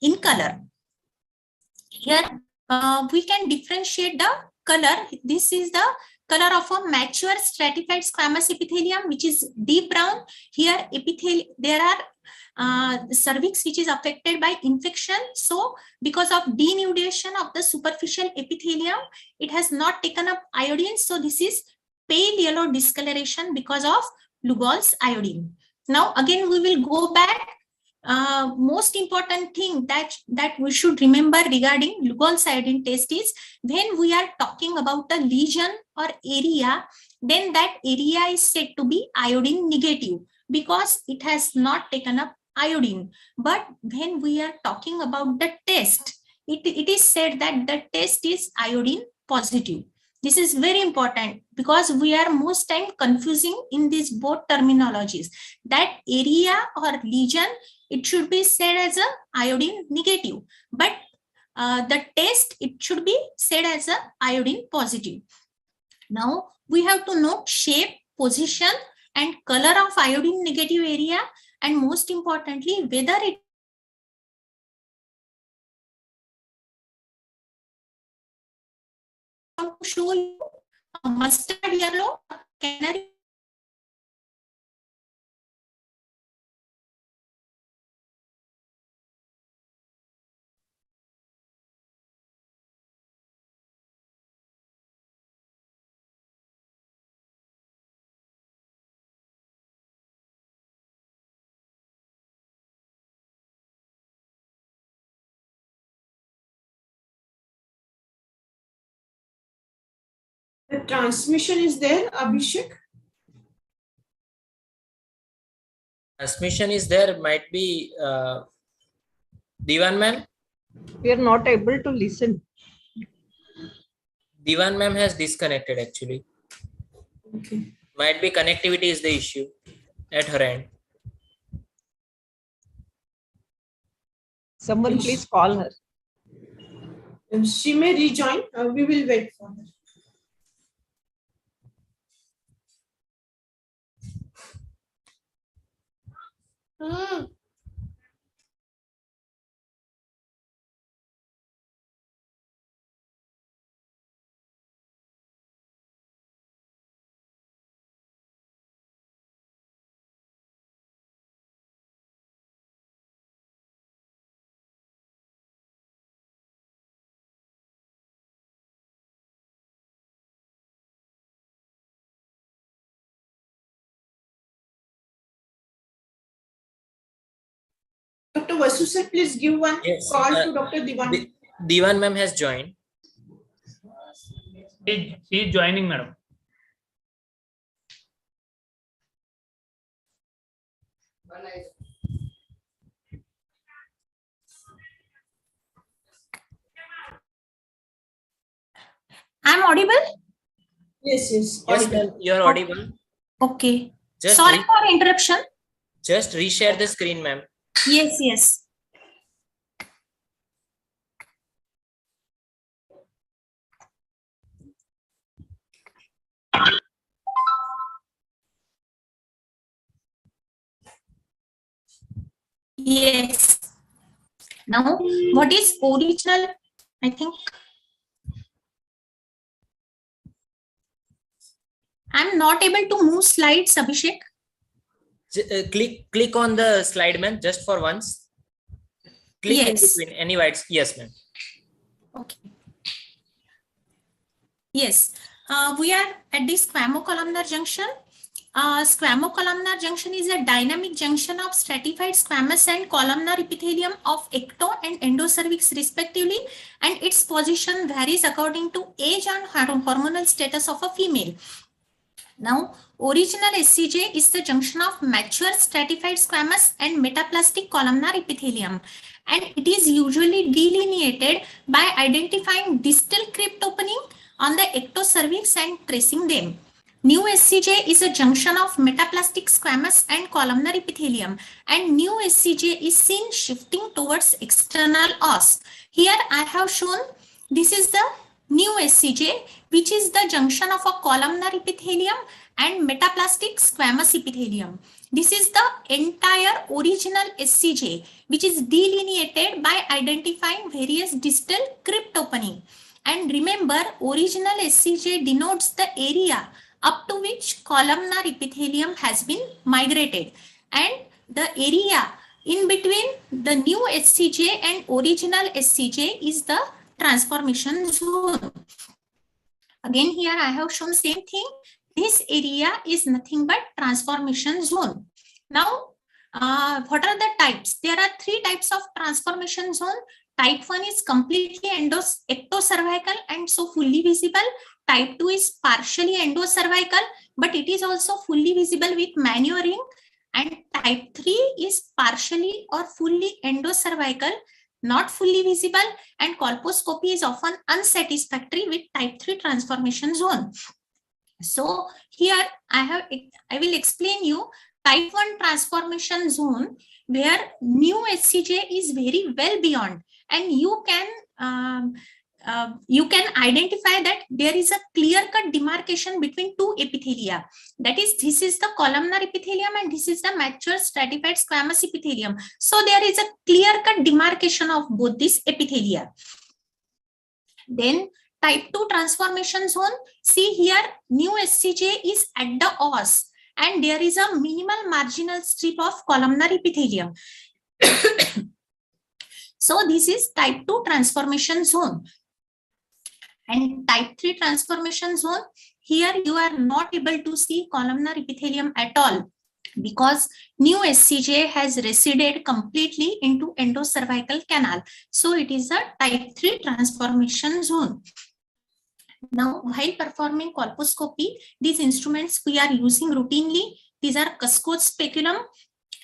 S9: in color. Here we can differentiate the color. This is the color of a mature stratified squamous epithelium, which is deep brown. Here there are cervix which is affected by infection. So because of denudation of the superficial epithelium, it has not taken up iodine. So this is pale yellow discoloration because of Lugol's iodine. Now again we will go back. Most important thing that we should remember regarding Lugol's iodine test is, when we are talking about a lesion or area, then that area is said to be iodine negative because it has not taken up iodine. But when we are talking about the test, it is said that the test is iodine positive. This is very important because we are most time confusing in these both terminologies. That area or lesion, it should be said as a iodine negative, but the test, it should be said as a iodine positive. Now we have to note shape, position and color of iodine negative area, and most importantly, whether it to show you a mustard yellow, canary
S1: The transmission is there, Abhishek?
S10: Transmission is there, might be Divan ma'am.
S7: We are not able to listen.
S10: Divan ma'am has disconnected actually.
S1: Okay.
S10: Might be connectivity is the issue at her end.
S7: Someone please call her.
S1: She may rejoin. We will wait for her. Dr. Vasu sir, please give one
S10: Yes,
S1: call to Dr. Divan.
S10: Divan ma'am has joined.
S2: She is joining, madam.
S9: I'm audible?
S1: Yes,
S10: Yes,
S1: audible.
S10: ma'am, you are audible.
S9: Okay.
S10: Just
S9: Sorry for interruption.
S10: just reshare the screen, ma'am.
S9: Yes, yes. Yes. Now, what is original? I think I'm not able to move slides, Abhishek.
S10: Click on the slide, ma'am, just for once. Click in
S9: Yes.
S10: between any whites. Yes, ma'am.
S9: Okay. Yes. We are at the squamocolumnar junction. Squamocolumnar junction is a dynamic junction of stratified squamous and columnar epithelium of ecto and endocervix respectively, and its position varies according to age and hormonal status of a female. Now, original SCJ is the junction of mature stratified squamous and metaplastic columnar epithelium, and it is usually delineated by identifying distal crypt opening on the ectocervix and tracing them. New SCJ is a junction of metaplastic squamous and columnar epithelium, and new SCJ is seen shifting towards external os. Here I have shown this is the new SCJ, which is the junction of a columnar epithelium and metaplastic squamous epithelium. This is the entire original SCJ, which is delineated by identifying various distal crypt opening. And remember, original SCJ denotes the area up to which columnar epithelium has been migrated, and the area in between the new SCJ and original SCJ is the transformation zone. Again, here I have shown same thing. This area is nothing but transformation zone. Now, what are the types? There are three types of transformation zone. Type 1 is completely ectocervical and so fully visible. Type 2 is partially endocervical, but it is also fully visible with manuring. And type 3 is partially or fully endocervical, not fully visible, and colposcopy is often unsatisfactory with type 3 transformation zone. So here I will explain you type 1 transformation zone, where new SCJ is very well beyond, and you can identify that there is a clear-cut demarcation between two epithelia. That is, this is the columnar epithelium and this is the mature stratified squamous epithelium. So there is a clear-cut demarcation of both these epithelia. Then type 2 transformation zone. See here, new SCJ is at the os and there is a minimal marginal strip of columnar epithelium. So this is type 2 transformation zone. And type 3 transformation zone, here you are not able to see columnar epithelium at all because new SCJ has receded completely into endocervical canal. So it is a type 3 transformation zone. Now, while performing colposcopy, these instruments we are using routinely. These are Cusco's speculum.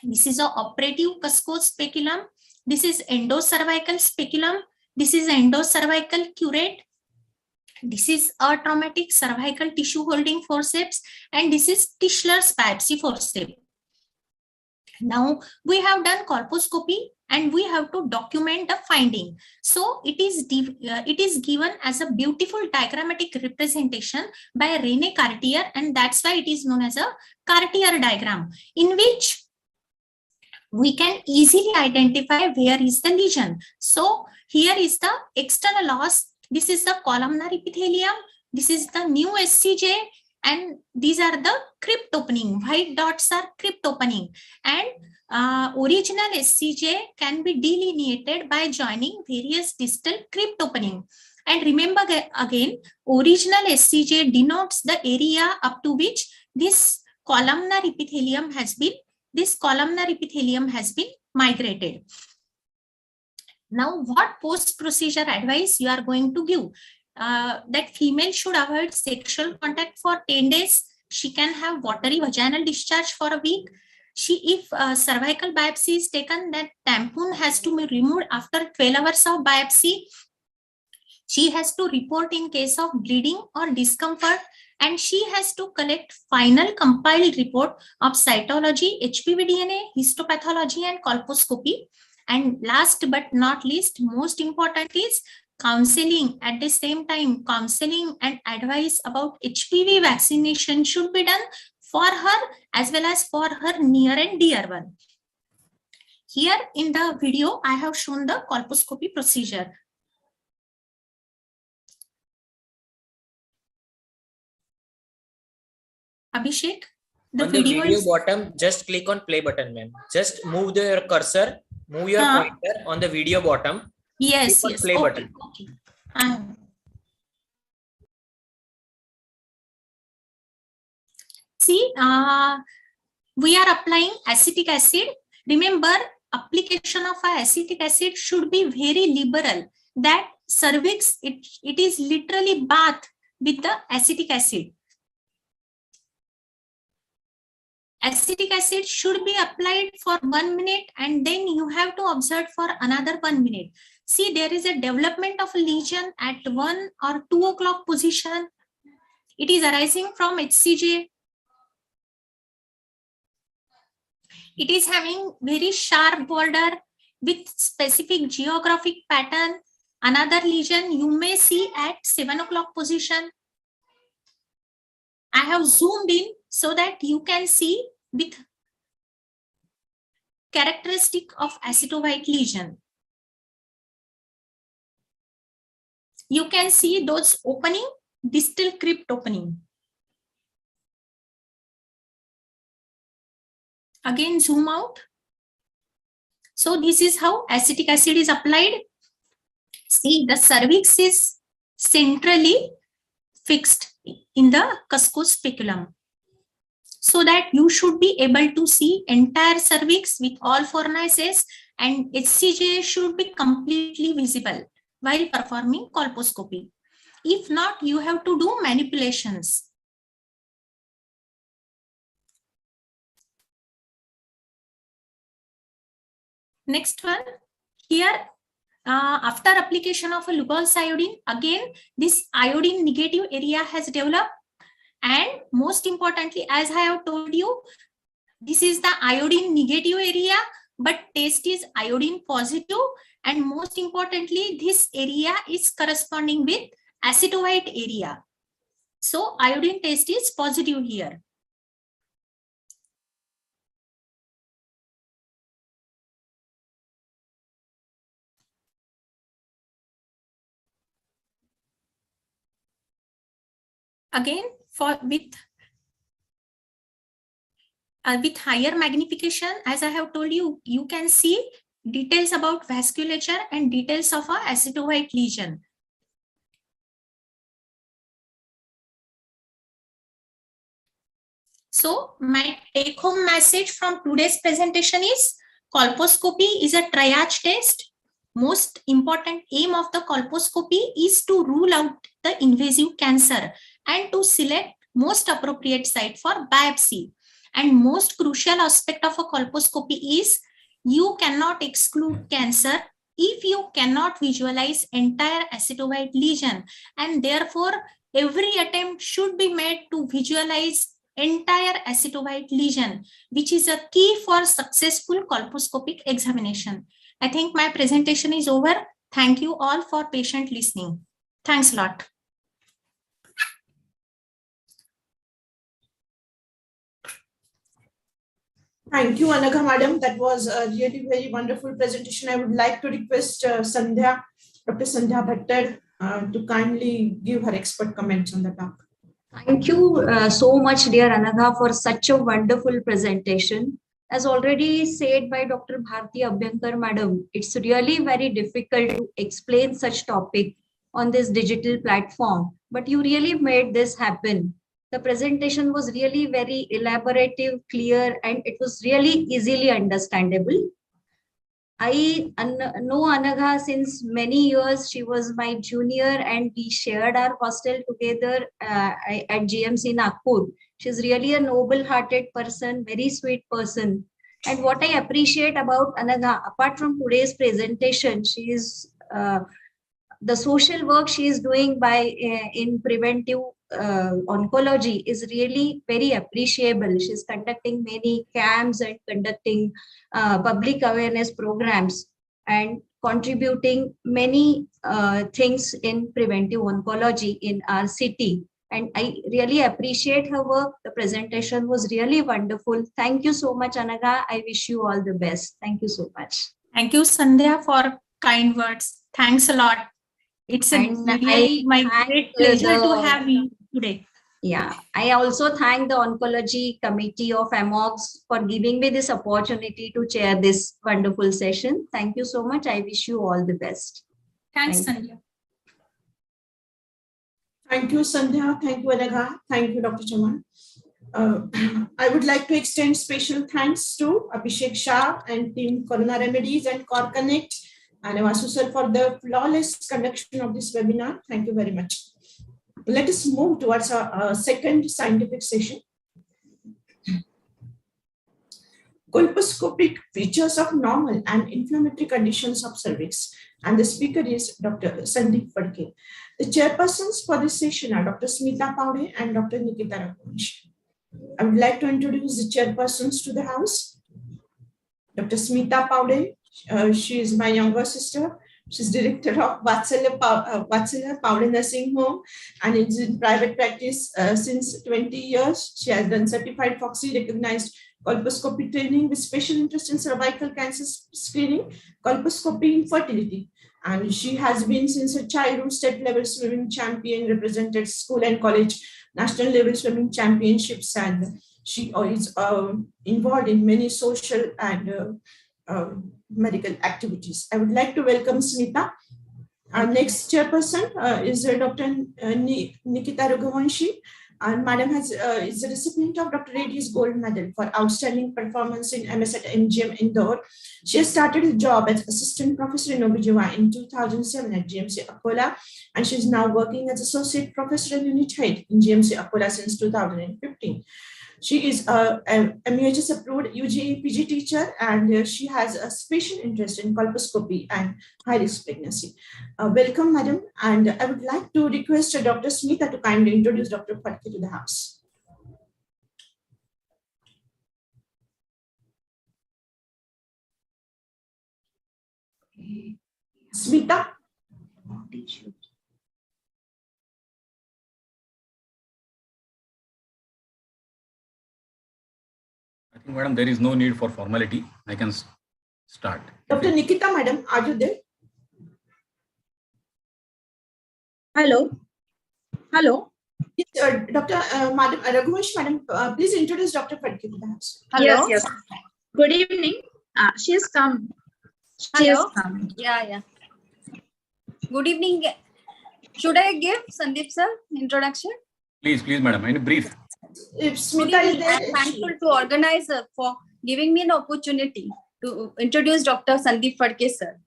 S9: This is a operative Cusco's speculum. This is endocervical speculum. This is endocervical curate. This is a traumatic cervical tissue holding forceps, and this is Tischler's biopsy forceps. Now we have done colposcopy and we have to document the finding. So it is given as a beautiful diagrammatic representation by René Cartier, and that's why it is known as a Cartier diagram, in which we can easily identify where is the lesion. So here is the external loss. This is the columnar epithelium. This is the new SCJ, and these are the crypt opening. White dots are crypt opening, and original SCJ can be delineated by joining various distal crypt opening. And remember again, original SCJ denotes the area up to which this columnar epithelium has been migrated. Now, what post-procedure advice you are going to give? That female should avoid sexual contact for 10 days. She can have watery vaginal discharge for a week. If cervical biopsy is taken, that tampon has to be removed after 12 hours of biopsy. She has to report in case of bleeding or discomfort, and she has to collect final compiled report of cytology, HPV DNA, histopathology, and colposcopy. And last but not least, most important is counseling. At the same time, counseling and advice about HPV vaccination should be done for her as well as for her near and dear one. Here in the video, I have shown the colposcopy procedure. Abhishek, the
S10: On the
S9: video
S10: video
S9: is
S10: bottom, just click on play button, ma'am. Just move your cursor, move your pointer on the video bottom.
S9: yes,
S10: Click on
S9: yes.
S10: play
S9: Okay,
S10: button.
S9: okay. See, we are applying acetic acid. Remember, application of acetic acid should be very liberal. That cervix, it is literally bathed with the acetic acid. Acetic acid should be applied for 1 minute, and then you have to observe for another 1 minute. See, there is a development of a lesion at 1 or 2 o'clock position. It is arising from HCJ. It is having very sharp border with specific geographic pattern. Another lesion you may see at 7 o'clock position. I have zoomed in so that you can see with characteristic of acetowhite lesion. You can see those opening, distal crypt opening. Again, zoom out. So this is how acetic acid is applied. See, the cervix is centrally fixed in the cuscus speculum, so that you should be able to see entire cervix with all fornices, and HCJ should be completely visible while performing colposcopy. If not, you have to do manipulations. Next one, here after application of a Lugol's iodine, again this iodine negative area has developed, and most importantly, as I have told you, this is the iodine negative area, but test is iodine positive, and most importantly, this area is corresponding with acetowhite area. So iodine test is positive here. Again, with higher magnification, as I have told you, you can see details about vasculature and details of a acetowhite lesion. So my take-home message from today's presentation is colposcopy is a triage test. Most important aim of the colposcopy is to rule out the invasive cancer and to select most appropriate site for biopsy. And most crucial aspect of a colposcopy is you cannot exclude cancer if you cannot visualize entire acetowhite lesion, and therefore every attempt should be made to visualize entire acetowhite lesion, which is a key for successful colposcopic examination. I think my presentation is over. Thank you all for patient listening. Thanks a lot.
S1: Thank you, Anagha madam. That was a really very wonderful presentation. I would like to request Sandhya, Dr. Sandhya Bhattar, to kindly give her expert comments on the talk.
S11: Thank you so much, dear Anagha, for such a wonderful presentation. As already said by Dr. Bharti Abhyankar madam, it's really very difficult to explain such topic on this digital platform, but you really made this happen. The presentation was really very elaborative, clear, and it was really easily understandable. I know Anagha since many years. She was my junior and we shared our hostel together at GMC Nagpur. She's really a noble-hearted person, very sweet person. And what I appreciate about Anagha, apart from today's presentation, she is the social work she is doing by in preventive oncology is really very appreciable. She's conducting many camps and conducting public awareness programs and contributing many things in preventive oncology in our city. And I really appreciate her work. The presentation was really wonderful. Thank you so much, Anagha. I wish you all the best. Thank you so much.
S9: Thank you, Sandhya, for kind words. Thanks a lot. It's really my great pleasure to have you today.
S11: Yeah, I also thank the Oncology Committee of AMOGS for giving me this opportunity to chair this wonderful session. Thank you so much. I wish you all the best.
S9: Thanks, Sandhya.
S1: Thank you, Sandhya. Thank you, Anagha. Thank you, Dr. Chaman. I would like to extend special thanks to Abhishek Shah and team Corona Remedies and Core Connect and Vasu sir for the flawless conduction of this webinar. Thank you very much. Let us move towards our second scientific session. Colposcopic features of normal and inflammatory conditions of cervix. And the speaker is Dr. Sandeep Phadke. The chairpersons for this session are Dr. Smita Paude and Dr. Nikita Raghuvanshi. I would like to introduce the chairpersons to the house. Dr. Smita Paude, she is my younger sister. She's director of Vatsalya Paude Nursing Home and is in private practice since 20 years. She has done certified FOXY recognized colposcopy training with special interest in cervical cancer screening, colposcopy infertility. And she has been since her childhood state level swimming champion, represented school and college national level swimming championships, and she is involved in many social and medical activities. I would like to welcome Smita. Our next chairperson is Dr. Nikita Raghuvanshi, and Madam is the recipient of Dr. Reddy's Gold Medal for outstanding performance in MS at MGM Indore. She has started a job as assistant professor in OBGYN in 2007 at GMC Akola, and she is now working as associate professor and unit head in GMC Akola since 2015. She is a MUHS approved UGA PG teacher, and she has a special interest in colposcopy and high risk pregnancy. Welcome, madam. And I would like to request Dr. Smita to kindly introduce Dr. Phadke to the house. Smita.
S12: I think, madam, there is no need for formality. I can start.
S1: Dr. Nikita, madam, are you there?
S13: Hello. Hello.
S1: Yes, Dr. Madam Raghuvanshi, madam, please introduce Dr. Phadke to the house.
S13: Hello. Yes. Good evening. She has come.
S14: Hello. Yeah. Good evening. Should I give Sandeep sir introduction?
S12: Please, madam, in brief.
S1: If Smita is there,
S14: I'm thankful to organizer for giving me an opportunity to introduce Dr. Sandeep Phadke sir.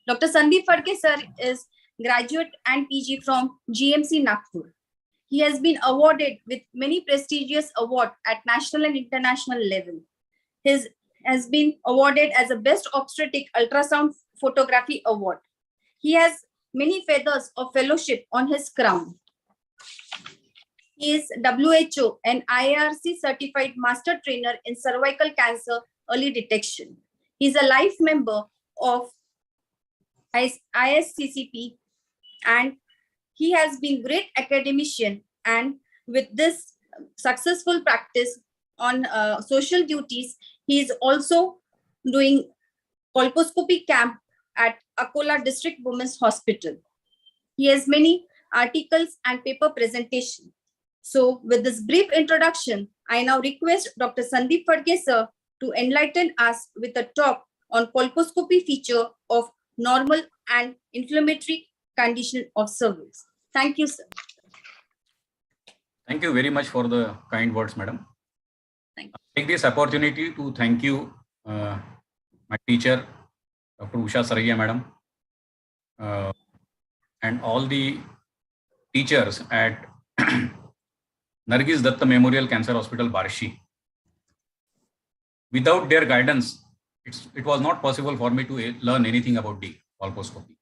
S14: Dr. Sandeep Phadke sir is graduate and PG from GMC Nagpur. He has been awarded with many prestigious awards at national and international level. He has been awarded as a Best Obstetric Ultrasound Photography Award. He has many feathers of fellowship on his crown. He is WHO and IRC certified master trainer in cervical cancer early detection. He is a life member of ISCCP, and he has been great academician, and with this successful practice on social duties, He is also doing colposcopy camp at Akola District Women's Hospital. He has many articles and paper presentation. So with this brief introduction, I now request Dr. Sandeep Phadke sir to enlighten us with a talk on colposcopy feature of normal and inflammatory condition of cervix. Thank you, sir.
S12: Thank you very much for the kind words, madam.
S14: Thank you.
S12: I take this opportunity to thank you, my teacher, Dr. Usha Saraiya, madam, and all the teachers at Nargis Datta Memorial Cancer Hospital, Barshi. Without their guidance, it was not possible for me to learn anything about the colposcopy.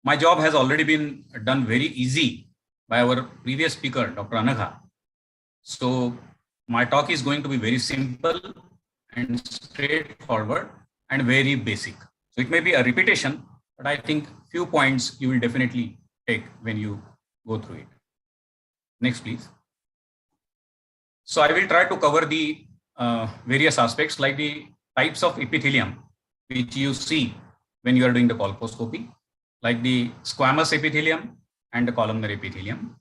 S12: My job has already been done very easy by our previous speaker, Dr. Anagha. So my talk is going to be very simple and straightforward and very basic. So it may be a repetition, but I think few points you will definitely take when you go through it. Next, please. So I will try to cover the various aspects like the types of epithelium which you see when you are doing the colposcopy, like the squamous epithelium and the columnar epithelium,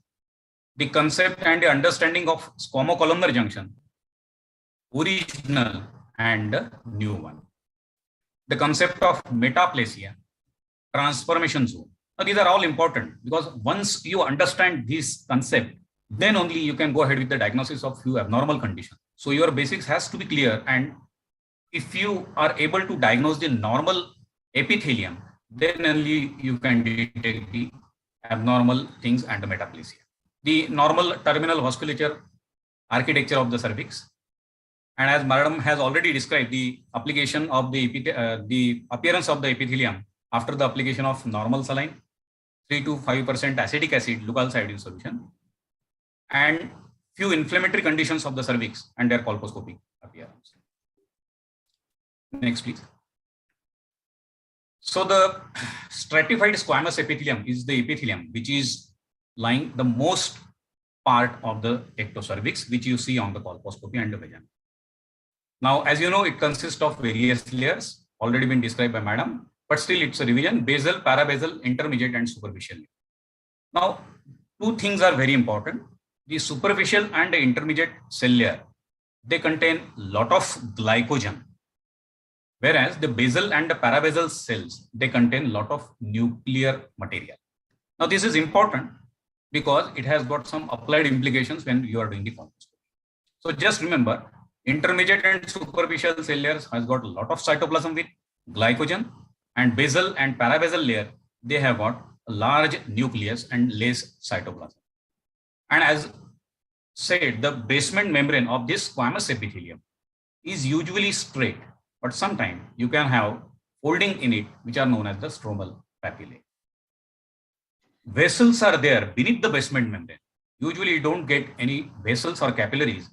S12: the concept and the understanding of squamo-columnar junction, original and new one, the concept of metaplasia, transformation zone. Now, these are all important because once you understand this concept, then only you can go ahead with the diagnosis of few abnormal conditions. So your basics has to be clear, and if you are able to diagnose the normal epithelium, then only you can detect the abnormal things and the metaplasia. The normal terminal vasculature architecture of the cervix, and as madam has already described, the application of the appearance of the epithelium after the application of normal saline, 3 to 5% acetic acid Lugol iodine solution, and few inflammatory conditions of the cervix and their colposcopy appearance. Next, please. So the stratified squamous epithelium is the epithelium which is lying the most part of the ectocervix, which you see on the colposcopy and the vagina. Now, as you know, it consists of various layers already been described by madam, but still it's a revision: basal, parabasal, intermediate, and superficial. Now, two things are very important. The superficial and the intermediate cell layer, they contain lot of glycogen, whereas the basal and the parabasal cells, they contain lot of nuclear material. Now, this is important because it has got some applied implications when you are doing the colposcopy. So just remember, intermediate and superficial cell layers has got a lot of cytoplasm with glycogen, and basal and parabasal layer, they have got a large nucleus and less cytoplasm. And as said, the basement membrane of this squamous epithelium is usually straight, but sometimes you can have folding in it, which are known as the stromal papillae. Vessels are there beneath the basement membrane. Usually you don't get any vessels or capillaries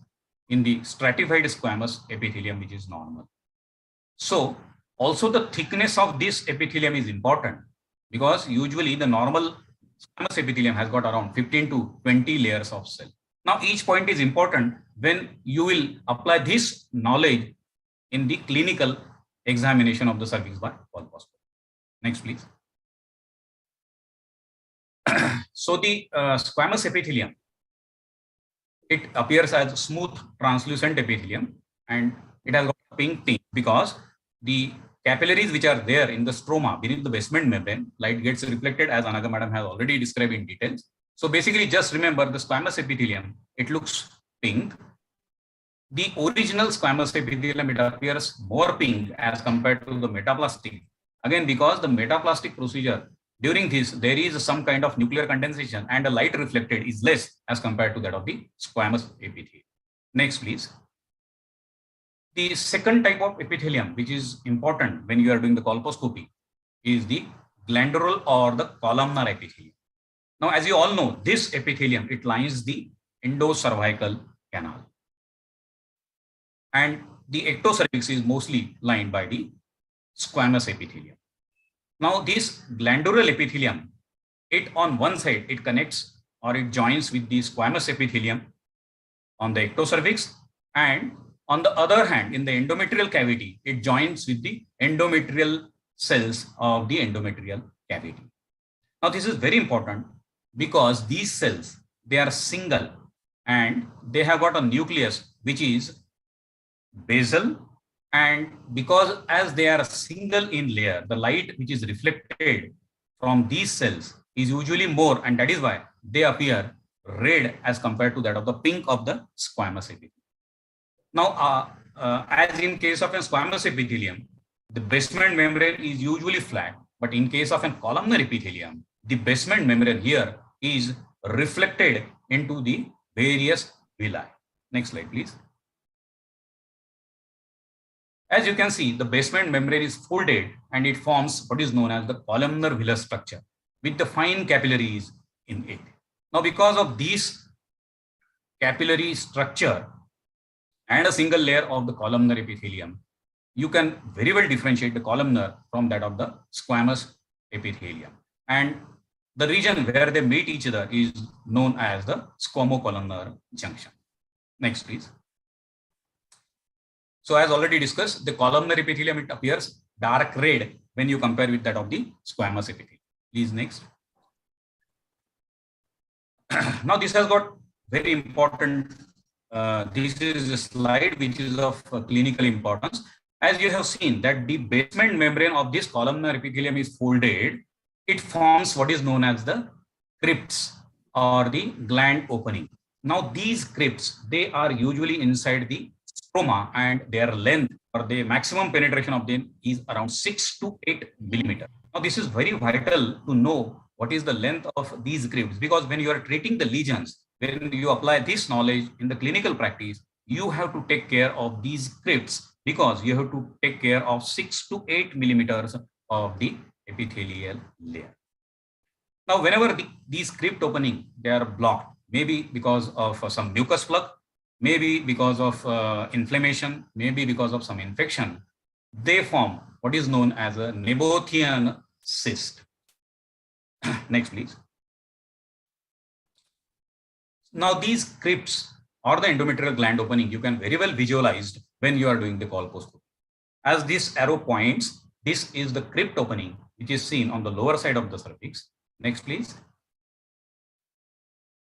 S12: in the stratified squamous epithelium, which is normal. So also the thickness of this epithelium is important because usually the normal squamous epithelium has got around 15 to 20 layers of cell. Now each point is important when you will apply this knowledge in the clinical examination of the cervix by colposcopy. Next, please. So the squamous epithelium, it appears as smooth translucent epithelium, and it has got a pink tint because the capillaries which are there in the stroma beneath the basement membrane, light gets reflected, as Anaga madam has already described in details. So basically just remember the squamous epithelium, it looks pink. The original squamous epithelium, it appears more pink as compared to the metaplastic. Again, because the metaplastic procedure, during this, there is some kind of nuclear condensation and the light reflected is less as compared to that of the squamous epithelium. Next, please. The second type of epithelium, which is important when you are doing the colposcopy, is the glandular or the columnar epithelium. Now, as you all know, this epithelium, it lines the endocervical canal. And the ectocervix is mostly lined by the squamous epithelium. Now, this glandular epithelium, it on one side, it connects or it joins with the squamous epithelium on the ectocervix, and On the other hand, in the endometrial cavity, it joins with the endometrial cells of the endometrial cavity. Now, this is very important because these cells, they are single and they have got a nucleus which is basal, and because as they are single in layer, the light which is reflected from these cells is usually more, and that is why they appear red as compared to that of the pink of the squamous epithelium. Now, as in case of a squamous epithelium, the basement membrane is usually flat, but in case of a columnar epithelium, the basement membrane here is reflected into the various villi. Next slide, please. As you can see, the basement membrane is folded and it forms what is known as the columnar villus structure with the fine capillaries in it. Now, because of this capillary structure and a single layer of the columnar epithelium, you can very well differentiate the columnar from that of the squamous epithelium. And the region where they meet each other is known as the squamocolumnar junction. Next, please. So as already discussed, the columnar epithelium, it appears dark red when you compare with that of the squamous epithelium. Please, next. Now, this has got very important, this is a slide which is of clinical importance. As you have seen that the basement membrane of this columnar epithelium is folded, it forms what is known as the crypts or the gland opening. Now, these crypts, they are usually inside the stroma, and their length or the maximum penetration of them is around 6 to 8 millimeters. Now, this is very vital to know what is the length of these crypts, because when you are treating the lesions, when you apply this knowledge in the clinical practice, you have to take care of these crypts because you have to take care of 6 to 8 millimeters of the epithelial layer. Now, whenever these crypt opening, they are blocked, maybe because of some mucus plug, maybe because of inflammation, maybe because of some infection, they form what is known as a Nabothian cyst. Next, please. Now, these crypts or the endometrial gland opening, you can very well visualize when you are doing the colposcopy. As this arrow points, this is the crypt opening, which is seen on the lower side of the cervix. Next, please.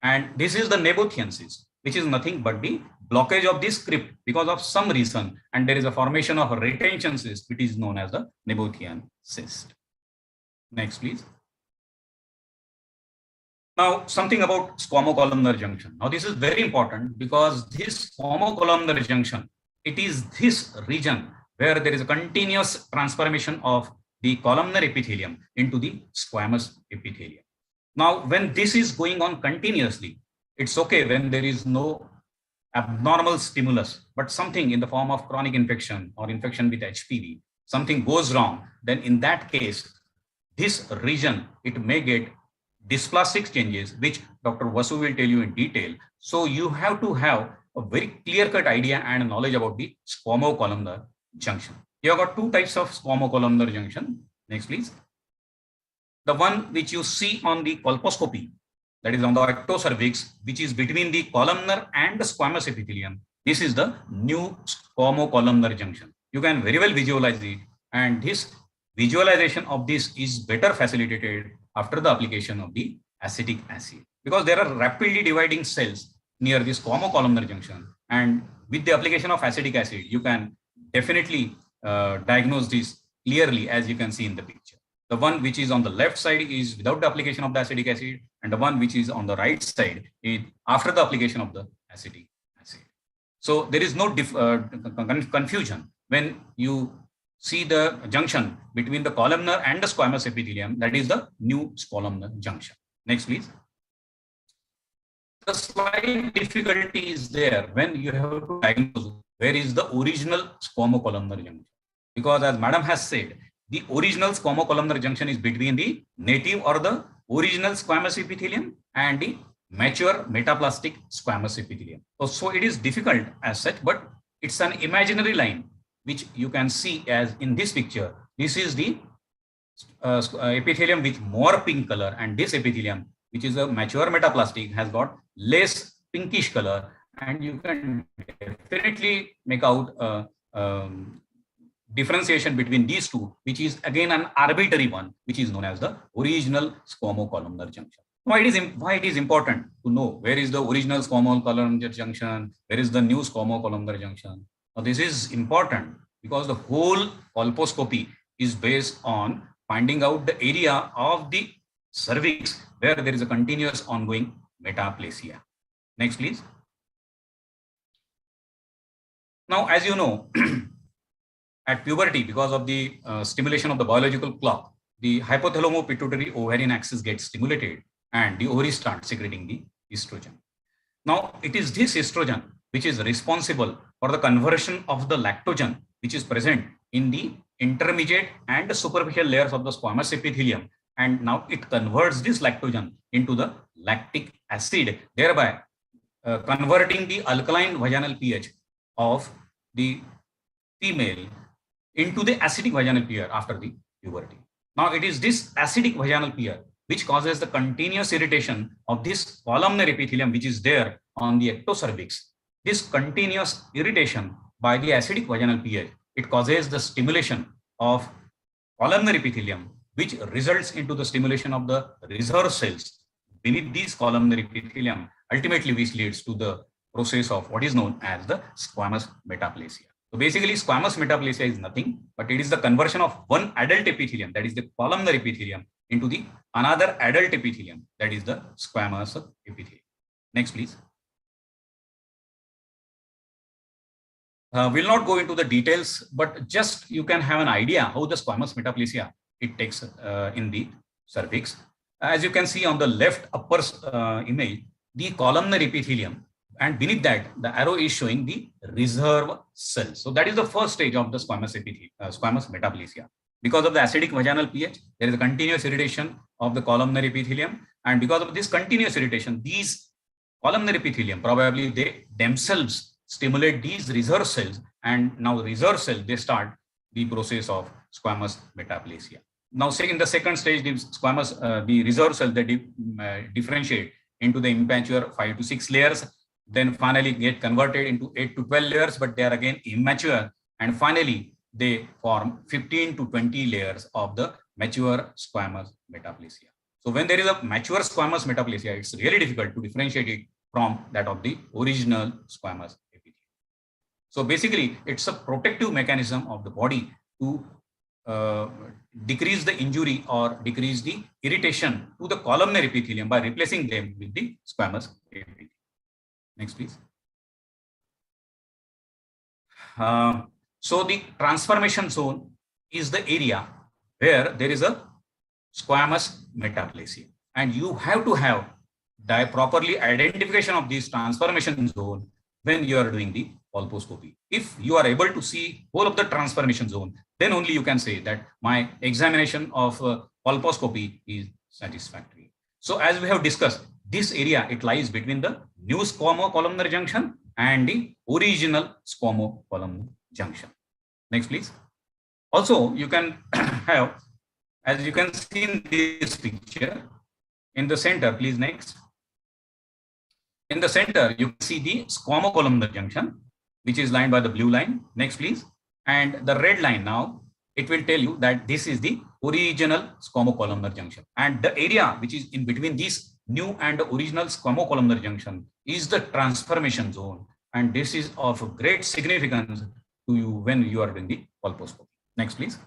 S12: And this is the Nabothian cyst, which is nothing but the blockage of this crypt because of some reason, and there is a formation of a retention cyst, which is known as the Nabothian cyst. Next, please. Now, something about squamocolumnar junction. Now, this is very important because this squamocolumnar junction, it is this region where there is a continuous transformation of the columnar epithelium into the squamous epithelium. Now, when this is going on continuously, it's okay when there is no abnormal stimulus, but something in the form of chronic infection or infection with HPV, something goes wrong, then in that case, this region, it may get dysplastic changes, which Dr. Vasu will tell you in detail. So you have to have a very clear-cut idea and knowledge about the squamocolumnar junction. You have got two types of squamocolumnar junction. Next, please. The one which you see on the colposcopy, that is on the ectocervix, which is between the columnar and the squamous epithelium. This is the new squamocolumnar junction. You can very well visualize it, and this visualization of this is better facilitated after the application of the acetic acid, because there are rapidly dividing cells near this squamocolumnar junction, and with the application of acetic acid, you can definitely diagnose this clearly, as you can see in the picture. The one which is on the left side is without the application of the acetic acid, and the one which is on the right side is after the application of the acetic acid. So there is no confusion when you see the junction between the columnar and the squamous epithelium. That is the new columnar junction. Next, please. The slight difficulty is there when you have to diagnose where is the original squamocolumnar junction, because as Madam has said, the original squamocolumnar junction is between the native or the original squamous epithelium and the mature metaplastic squamous epithelium. So it is difficult as such, but it's an imaginary line which you can see as in this picture. This is the epithelium with more pink color, and this epithelium, which is a mature metaplastic, has got less pinkish color, and you can definitely make out differentiation between these two, which is again an arbitrary one, which is known as the original squamocolumnar junction. Why it is important to know where is the original squamocolumnar junction, where is the new squamocolumnar junction? Now, this is important because the whole colposcopy is based on finding out the area of the cervix where there is a continuous ongoing metaplasia. Next, please. Now, as you know, at puberty, because of the stimulation of the biological clock, the hypothalamo-pituitary ovarian axis gets stimulated and the ovaries start secreting the estrogen. Now, it is this estrogen which is responsible for the conversion of the lactogen, which is present in the intermediate and the superficial layers of the squamous epithelium. And now it converts this lactogen into the lactic acid, thereby converting the alkaline vaginal pH of the female into the acidic vaginal pH after the puberty. Now, it is this acidic vaginal pH which causes the continuous irritation of this columnar epithelium, which is there on the ectocervix. This continuous irritation by the acidic vaginal pH, it causes the stimulation of columnar epithelium, which results into the stimulation of the reserve cells beneath these columnar epithelium, ultimately which leads to the process of what is known as the squamous metaplasia. So basically, squamous metaplasia is nothing, but it is the conversion of one adult epithelium, that is the columnar epithelium, into the another adult epithelium, that is the squamous epithelium. Next, please. We'll not go into the details, but just you can have an idea how the squamous metaplasia it takes in the cervix. As you can see on the left upper image, the columnar epithelium, and beneath that, the arrow is showing the reserve cells. So that is the first stage of the squamous metaplasia. Because of the acidic vaginal pH, there is a continuous irritation of the columnar epithelium, and because of this continuous irritation, these columnar epithelium probably they themselves stimulate these reserve cells, and now the reserve cells they start the process of squamous metaplasia. Now, in the second stage, the squamous, the reserve cells they differentiate into the immature 5 to 6 layers, then finally get converted into 8 to 12 layers, but they are again immature, and finally they form 15 to 20 layers of the mature squamous metaplasia. So when there is a mature squamous metaplasia, it's really difficult to differentiate it from that of the original squamous epithelium. So basically, it's a protective mechanism of the body to decrease the injury or decrease the irritation to the columnar epithelium by replacing them with the squamous epithelium. Next, please. So the transformation zone is the area where there is a squamous metaplasia, and you have to have the properly identification of this transformation zone when you are doing the colposcopy. If you are able to see whole of the transformation zone, then only you can say that my examination of colposcopy is satisfactory. So as we have discussed, this area, it lies between the new squamocolumnar junction and the original squamocolumnar junction. Next, please. Also, you can have, as you can see in this picture, in the center, please next. In the center, you can see the squamocolumnar junction, which is lined by the blue line. Next, please. And the red line now, it will tell you that this is the original squamocolumnar junction. And the area which is in between these new and the original squamocolumnar junction is the transformation zone. And this is of great significance to you when you are doing the colposcopy. Next, please.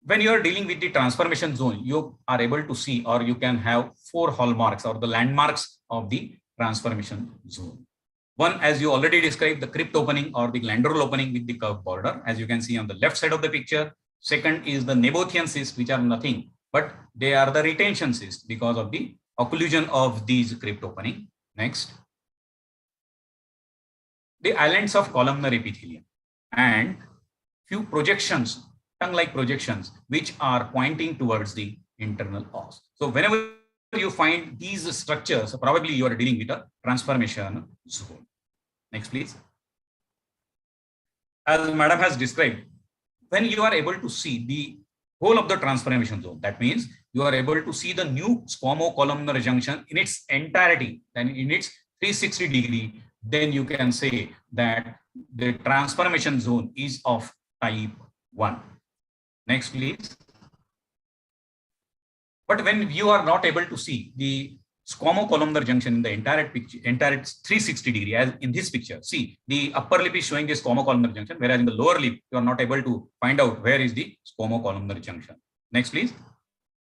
S12: When you are dealing with the transformation zone, you are able to see, or you can have 4 hallmarks or the landmarks of the transformation zone. One, as you already described, the crypt opening or the glandular opening with the curved border, as you can see on the left side of the picture. Second is the Nabothian cysts, which are nothing, but they are the retention cysts because of the occlusion of these crypt opening. Next, the islands of columnar epithelium and few projections, tongue-like projections, which are pointing towards the internal os. So whenever you find these structures, probably you are dealing with a transformation zone. Next, please. As Madam has described, when you are able to see the whole of the transformation zone. That means you are able to see the new squamocolumnar junction in its entirety, and in its 360 degree, then you can say that the transformation zone is of type 1. Next, please. But when you are not able to see the squamocolumnar junction in the entire picture, entire 360 degree, as in this picture, see the upper lip is showing the squamocolumnar junction, whereas in the lower lip you are not able to find out where is the squamocolumnar junction. Next, please.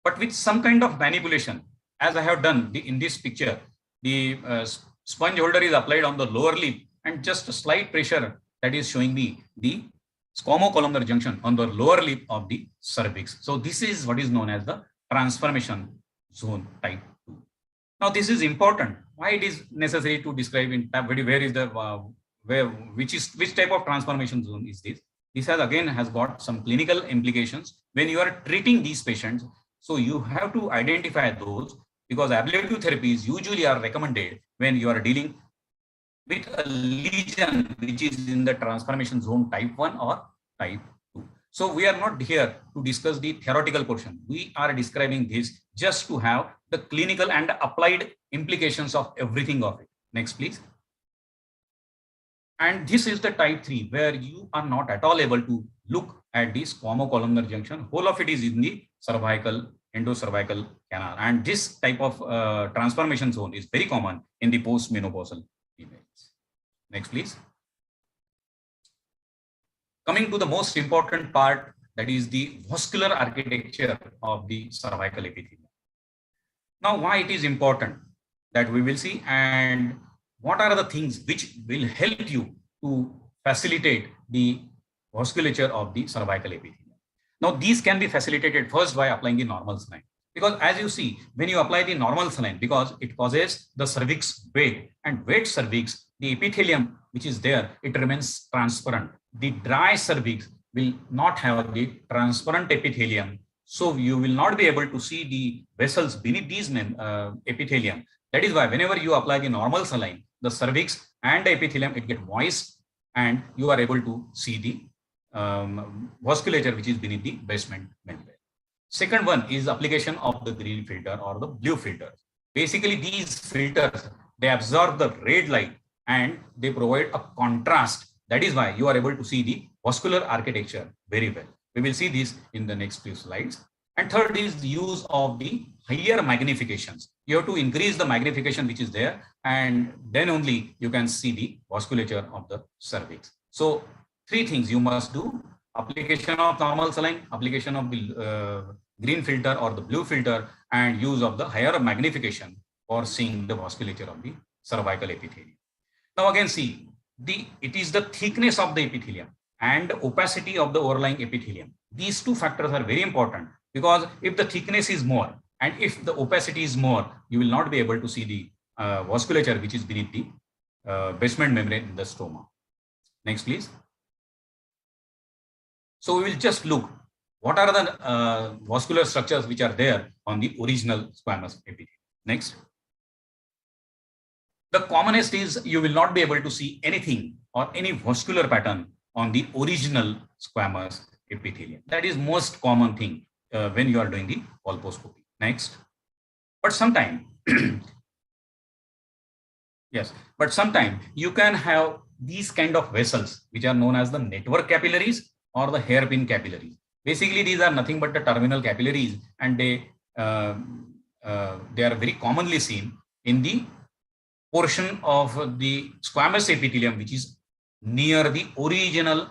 S12: But with some kind of manipulation, as I have done in this picture, the sponge holder is applied on the lower lip, and just a slight pressure that is showing me the squamocolumnar junction on the lower lip of the cervix. So this is what is known as the transformation zone type 2. Now this is important. Why it is necessary to describe in where is the which type of transformation zone is this? This has got some clinical implications when you are treating these patients. So you have to identify those, because ablative therapies usually are recommended when you are dealing with a lesion which is in the transformation zone type 1 or type 2. So we are not here to discuss the theoretical portion. We are describing this just to have the clinical and applied implications of everything of it. Next, please. And this is the type 3, where you are not at all able to look at the squamocolumnar junction. Whole of it is in the cervical, endocervical canal. And this type of transformation zone is very common in the postmenopausal females. Next, please. Coming to the most important part, that is the vascular architecture of the cervical epithelium. Now, why it is important, that we will see, and what are the things which will help you to facilitate the vasculature of the cervical epithelium. Now, these can be facilitated first by applying the normal saline, because as you see, when you apply the normal saline, because it causes the cervix weight, and wet cervix, the epithelium which is there, it remains transparent. The dry cervix will not have the transparent epithelium, so you will not be able to see the vessels beneath these epithelium. That is why whenever you apply the normal saline, the cervix and the epithelium, it gets moist, and you are able to see the vasculature which is beneath the basement membrane. Second one is application of the green filter or the blue filter. Basically, these filters, they absorb the red light and they provide a contrast. That is why you are able to see the vascular architecture very well. We will see this in the next few slides. And third is the use of the higher magnifications. You have to increase the magnification which is there, and then only you can see the vasculature of the cervix. So 3 things you must do: application of normal saline, application of the green filter or the blue filter, and use of the higher magnification for seeing the vasculature of the cervical epithelium. Now again, see, it is the thickness of the epithelium and opacity of the overlying epithelium. These 2 factors are very important, because if the thickness is more and if the opacity is more, you will not be able to see the vasculature which is beneath the basement membrane in the stoma. Next, please. So we will just look what are the vascular structures which are there on the original squamous epithelium. Next. The commonest is you will not be able to see anything or any vascular pattern on the original squamous epithelium. That is most common thing when you are doing the colposcopy. Next. But sometime, yes, but sometime you can have these kind of vessels which are known as the network capillaries or the hairpin capillaries. Basically, these are nothing but the terminal capillaries, and they are very commonly seen in the portion of the squamous epithelium which is near the original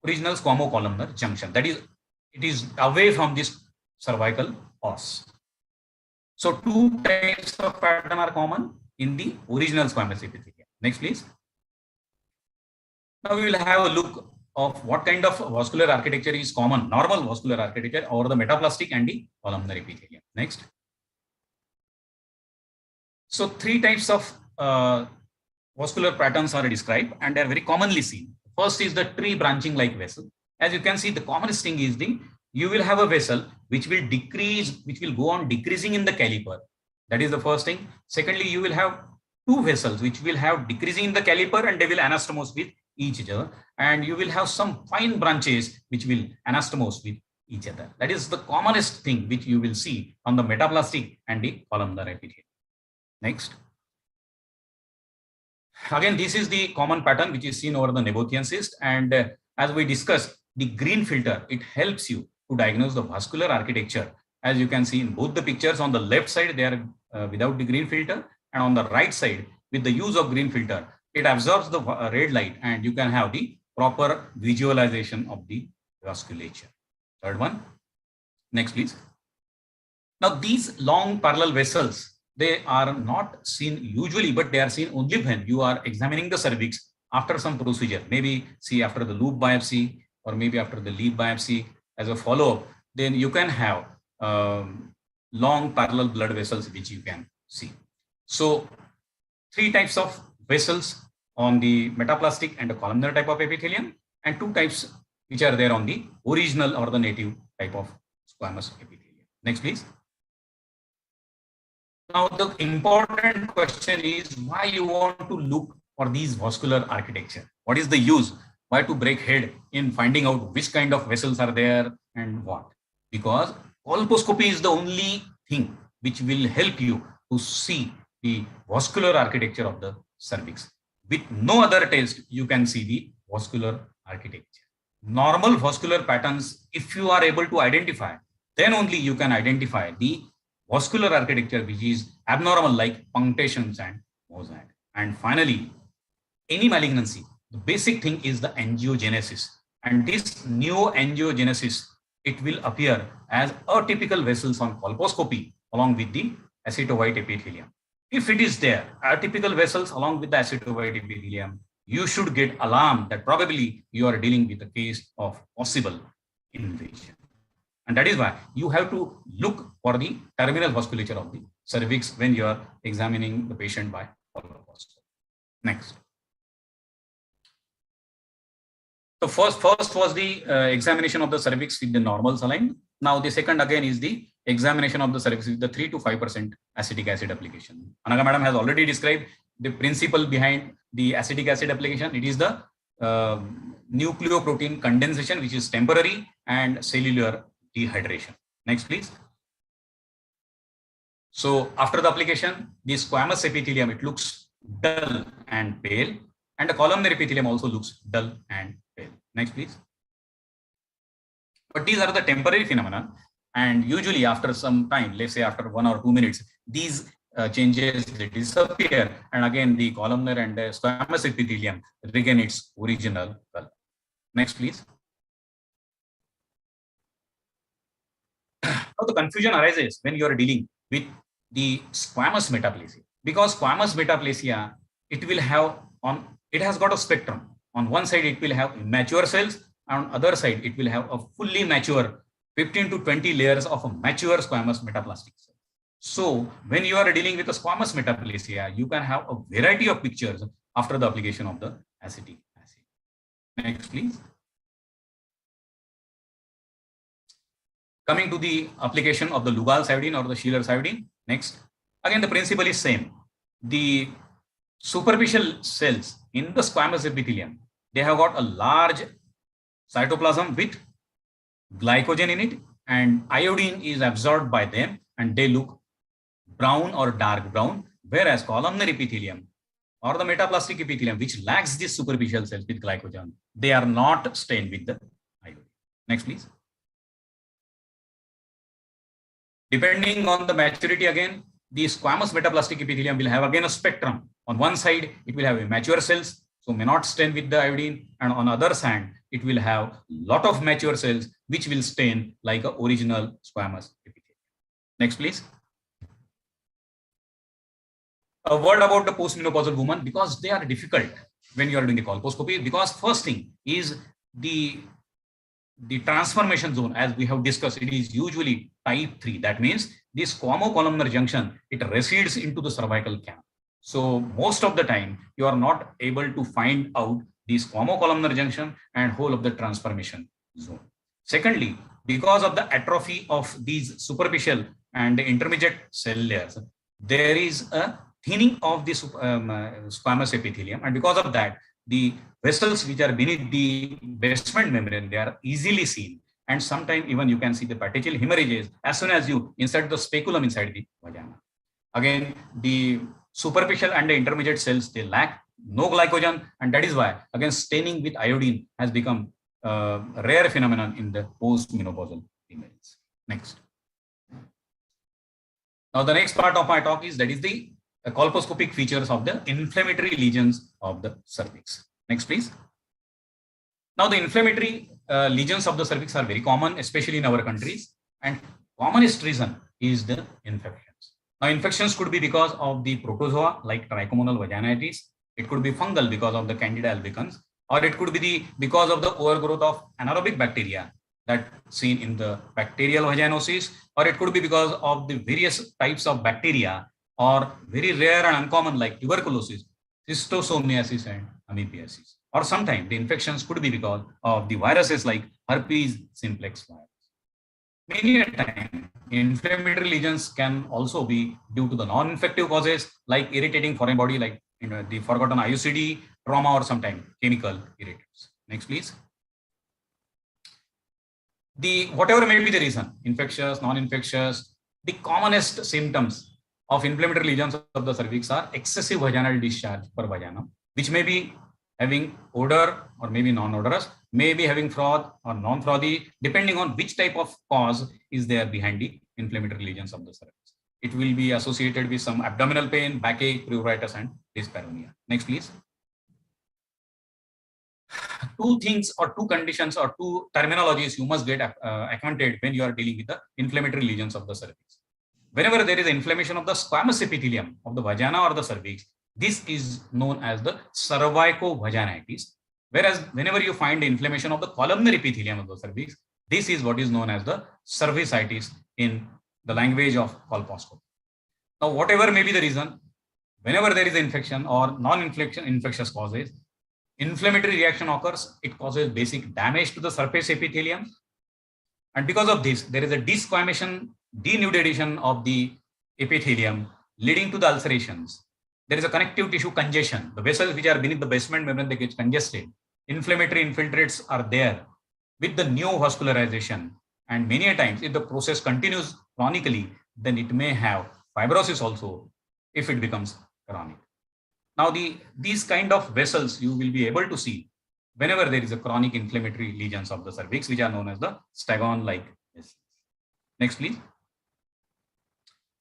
S12: squamocolumnar junction. That is, it is away from this cervical os. So 2 types of pattern are common in the original squamous epithelium. Next, please. Now we will have a look of what kind of vascular architecture is common: normal vascular architecture or the metaplastic and the columnar epithelium. Next. So 3 types of vascular patterns are described, and they are very commonly seen. First is the tree branching like vessel. As you can see, the commonest thing is you will have a vessel which will decrease, which will go on decreasing in the caliper. That is the first thing. Secondly, you will have 2 vessels which will have decreasing in the caliper, and they will anastomose with each other. And you will have some fine branches which will anastomose with each other. That is the commonest thing which you will see on the metaplastic and the columnar epithelium. Next. Again, this is the common pattern which is seen over the Nabothian cyst. And as we discussed, the green filter, it helps you to diagnose the vascular architecture. As you can see in both the pictures, on the left side, they are without the green filter. And on the right side, with the use of green filter, it absorbs the red light and you can have the proper visualization of the vasculature. Third one. Next, please. Now, these long parallel vessels, they are not seen usually, but they are seen only when you are examining the cervix after some procedure. Maybe see after the loop biopsy or maybe after the lead biopsy as a follow-up. Then you can have long parallel blood vessels which you can see. So 3 types of vessels on the metaplastic and the columnar type of epithelium, and 2 types which are there on the original or the native type of squamous epithelium. Next, please. Now, the important question is why you want to look for these vascular architecture. What is the use? Why to break head in finding out which kind of vessels are there and what? Because colposcopy is the only thing which will help you to see the vascular architecture of the cervix. With no other test, you can see the vascular architecture. Normal vascular patterns, if you are able to identify, then only you can identify the vascular architecture which is abnormal, like punctations and mosaic. And finally, any malignancy, the basic thing is the angiogenesis. And this neoangiogenesis, it will appear as atypical vessels on colposcopy along with the acetovyte epithelium. If it is there, atypical vessels along with the acetovyte epithelium, you should get alarmed that probably you are dealing with a case of possible invasion. And that is why you have to look for the terminal vasculature of the cervix when you are examining the patient by colposcopy. Next. So first was the examination of the cervix with the normal saline. Now the second again is the examination of the cervix with the 3 to 5% acetic acid application. Anaga madam has already described the principle behind the acetic acid application. It is the nucleoprotein condensation, which is temporary, and cellular dehydration. Next, please. So after the application, the squamous epithelium, it looks dull and pale, and the columnar epithelium also looks dull and pale. Next, please. But these are the temporary phenomena, and usually after some time, let's say after 1 or 2 minutes, these changes they disappear, and again the columnar and the squamous epithelium regain its original color. Next, please. Now the confusion arises when you are dealing with the squamous metaplasia, because squamous metaplasia, it will have it has got a spectrum. On one side, it will have mature cells, and on other side, it will have a fully mature 15 to 20 layers of a mature squamous metaplastic cell. So when you are dealing with a squamous metaplasia, you can have a variety of pictures after the application of the acetic acid. Next, please. Coming to the application of the Lugol's iodine or the Schiller's iodine. Next, again the principle is same. The superficial cells in the squamous epithelium, they have got a large cytoplasm with glycogen in it, and iodine is absorbed by them, and they look brown or dark brown, whereas columnar epithelium or the metaplastic epithelium, which lacks these superficial cells with glycogen, they are not stained with the iodine. Next, please. Depending on the maturity, again, the squamous metaplastic epithelium will have again a spectrum. On one side, it will have immature cells, so may not stain with the iodine, and on other side, it will have a lot of mature cells which will stain like a original squamous epithelium. Next, please. A word about the postmenopausal woman, because they are difficult when you are doing the colposcopy, because first thing is the transformation zone, as we have discussed, it is usually type 3. That means this squamo-columnar junction, it recedes into the cervical canal. So most of the time, you are not able to find out the squamo-columnar junction and whole of the transformation zone. Secondly, because of the atrophy of these superficial and intermediate cell layers, there is a thinning of this squamous epithelium, and because of that, the vessels which are beneath the basement membrane, they are easily seen, and sometimes even you can see the petechial hemorrhages as soon as you insert the speculum inside the vagina. Again, the superficial and the intermediate cells, they lack no glycogen, and that is why again staining with iodine has become a rare phenomenon in the post-menopausal females. Next. Now the next part of my talk is the colposcopic features of the inflammatory lesions of the cervix. Next, please. Now the inflammatory lesions of the cervix are very common, especially in our countries, and commonest reason is the infections. Now infections could be because of the protozoa like trichomonal vaginitis. It could be fungal because of the Candida albicans, or it could be because of the overgrowth of anaerobic bacteria that seen in the bacterial vaginosis, or it could be because of the various types of bacteria, or very rare and uncommon like tuberculosis, schistosomiasis and amoebiasis. Or sometimes the infections could be because of the viruses like herpes simplex virus. Many a time, inflammatory lesions can also be due to the non-infective causes like irritating foreign body, like the forgotten IUCD, trauma, or sometimes chemical irritants. Next, please. Whatever may be the reason, infectious, non-infectious, the commonest symptoms of inflammatory lesions of the cervix are excessive vaginal discharge per vagina, which may be having odor or maybe non-odorous, may be having froth or non-frothy, depending on which type of cause is there behind the inflammatory lesions of the cervix. It will be associated with some abdominal pain, backache, pruritus, and dyspareunia. Next, please. Two things or two conditions or two terminologies you must get acquainted when you are dealing with the inflammatory lesions of the cervix. Whenever there is inflammation of the squamous epithelium of the vagina or the cervix, this is known as the cervicovaginitis. Whereas whenever you find inflammation of the columnar epithelium of the cervix, this is what is known as the cervicitis in the language of colposcopy. Now, whatever may be the reason, whenever there is infection or infectious causes, inflammatory reaction occurs. It causes basic damage to the surface epithelium. And because of this, there is a desquamation, denudation of the epithelium, leading to the ulcerations. There is a connective tissue congestion. The vessels which are beneath the basement membrane, they get congested. Inflammatory infiltrates are there with the neovascularization. And many a times, if the process continues chronically, then it may have fibrosis also if it becomes chronic. Now, these kind of vessels you will be able to see whenever there is a chronic inflammatory lesions of the cervix, which are known as the stagon-like vessels. Next, please.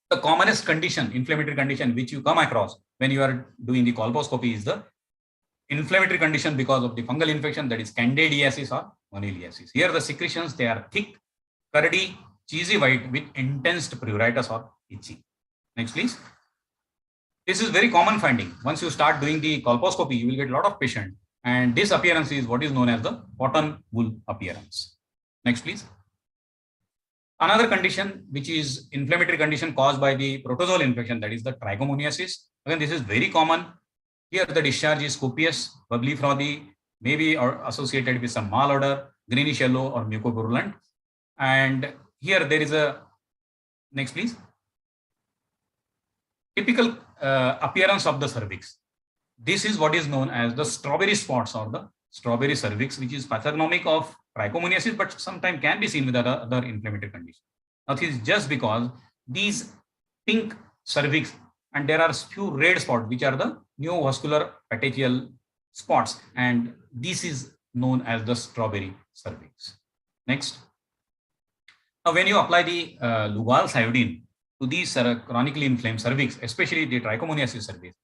S12: The commonest condition, inflammatory condition, which you come across when you are doing the colposcopy is the inflammatory condition because of the fungal infection, that is candidiasis or moniliasis. Here the secretions, they are thick, curdy, cheesy white with intense pruritus or itching. Next, please. This is very common finding. Once you start doing the colposcopy, you will get a lot of patients, and this appearance is what is known as the cotton wool appearance. Next, please. Another condition, which is inflammatory condition caused by the protozoal infection, that is the trichomoniasis. Again, this is very common. Here the discharge is copious, bubbly, frothy, maybe or associated with some malodor, greenish yellow or mucopurulent. And here there is a, next please. Typical appearance of the cervix. This is what is known as the strawberry spots or the strawberry cervix, which is pathognomic of trichomoniasis, but sometimes can be seen with other inflammatory conditions. Now, this is just because these pink cervix, and there are few red spots, which are the neovascular petechial spots, and this is known as the strawberry cervix. Next. Now, when you apply the Lugol's iodine to these chronically inflamed cervix, especially the trichomoniasis cervix,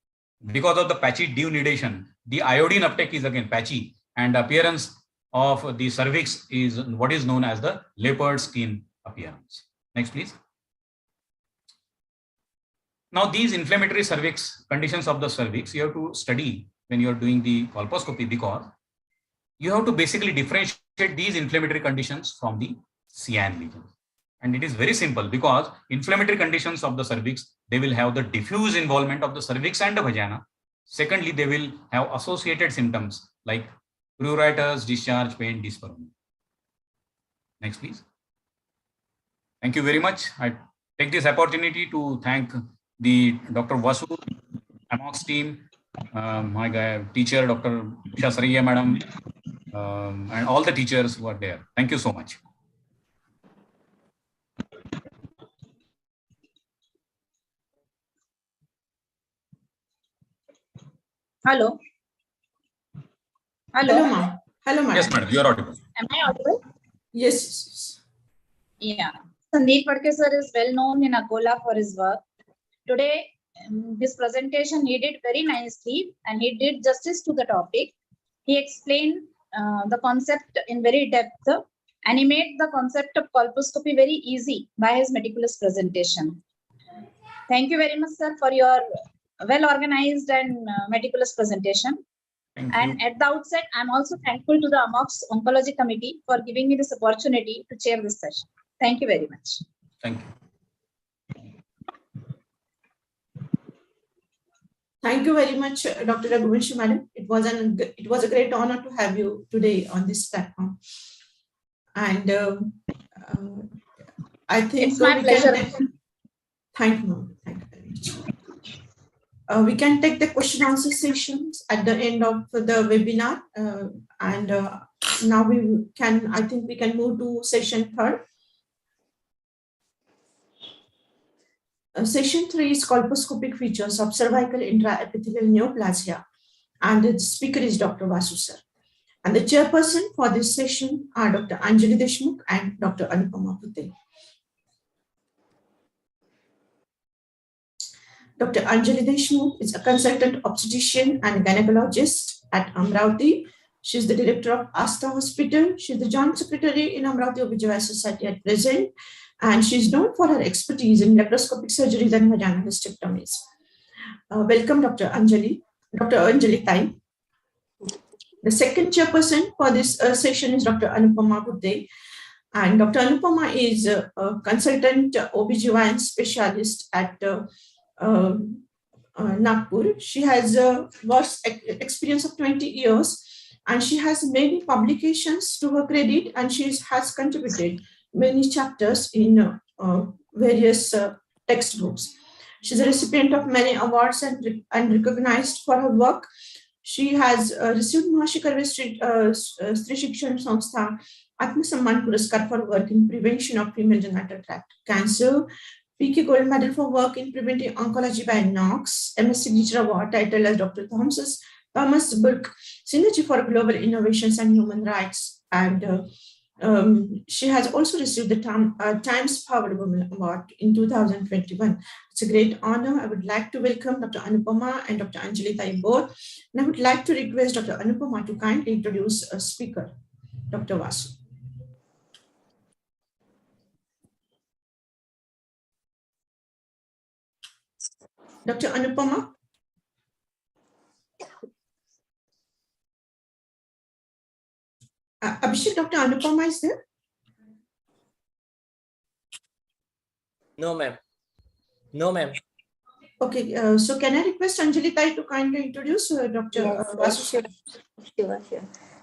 S12: because of the patchy denudation, the iodine uptake is again patchy, and appearance of the cervix is what is known as the leopard skin appearance. Next, please. Now, these inflammatory cervix conditions of the cervix, you have to study when you are doing the colposcopy, because you have to basically differentiate these inflammatory conditions from the cyan lesions. And it is very simple, because inflammatory conditions of the cervix, they will have the diffuse involvement of the cervix and the vagina. Secondly, they will have associated symptoms like pruritus, discharge, pain, dyspareunia. Next, please. Thank you very much. I take this opportunity to thank the Dr. Vasu, Amox team, my teacher, Dr. Usha Saraiya madam, and all the teachers who are there. Thank you so much.
S13: Hello. Hello.
S1: Hello, ma'am. Hello, madam.
S12: Yes, madam, you are audible.
S13: Am I audible?
S1: Yes.
S13: Yeah. Sandeep Phadke sir is well known in Akola for his work. Today, this presentation he did very nicely and he did justice to the topic. He explained the concept in very depth and he made the concept of colposcopy very easy by his meticulous presentation. Thank you very much, sir, for your well organized and meticulous presentation. And at the outset, I'm also thankful to the AMOX Oncology Committee for giving me this opportunity to chair this session. Thank you very much.
S12: Thank you.
S1: Thank you very much, Dr. Raghuvanshi, madam. It was a great honor to have you today on this platform. And I think
S13: it's my pleasure.
S1: Thank you, ma'am. Thank you very much. We can take the question answer sessions at the end of the webinar. Now I think we can move to session 3rd. Session 3 is colposcopic features of cervical intraepithelial neoplasia. And the speaker is Dr. Vasu sir. And the chairperson for this session are Dr. Anjali Deshmukh and Dr. Anupama Putte. Dr. Anjali Deshmukh is a consultant obstetrician and gynecologist at Amravati. She is the director of Asta Hospital. She is the joint secretary in Amravati OBGYN Society at present. And she is known for her expertise in laparoscopic surgeries and vaginal hysterectomies. Welcome, Dr. Anjali Tai. The second chairperson for this session is Dr. Anupama Putte. And Dr. Anupama is a consultant OBGYN specialist at Nagpur. She has a vast experience of 20 years and she has many publications to her credit, and she has contributed many chapters in various textbooks. She's a recipient of many awards and recognized for her work. She has received Maharshi Karve Stri Shikshan Samstha Atmasamman Puraskar for work in prevention of female genital tract cancer, PK Gold Medal for work in preventing oncology by Knox, MS Signature Award title as Dr. Thomas Burke Synergy for Global Innovations and Human Rights, and she has also received the Times Power Woman Award in 2021. It's a great honor. I would like to welcome Dr. Anupama and Dr. Anjali Tai both. And I would like to request Dr. Anupama to kindly introduce a speaker, Dr. Vasu. Dr. Anupama. Abhishek, Dr. Anupama is there?
S10: No, ma'am. No, ma'am.
S1: Okay, so can I request Anjali Tai to kindly introduce Dr. Vasu?
S15: Sure.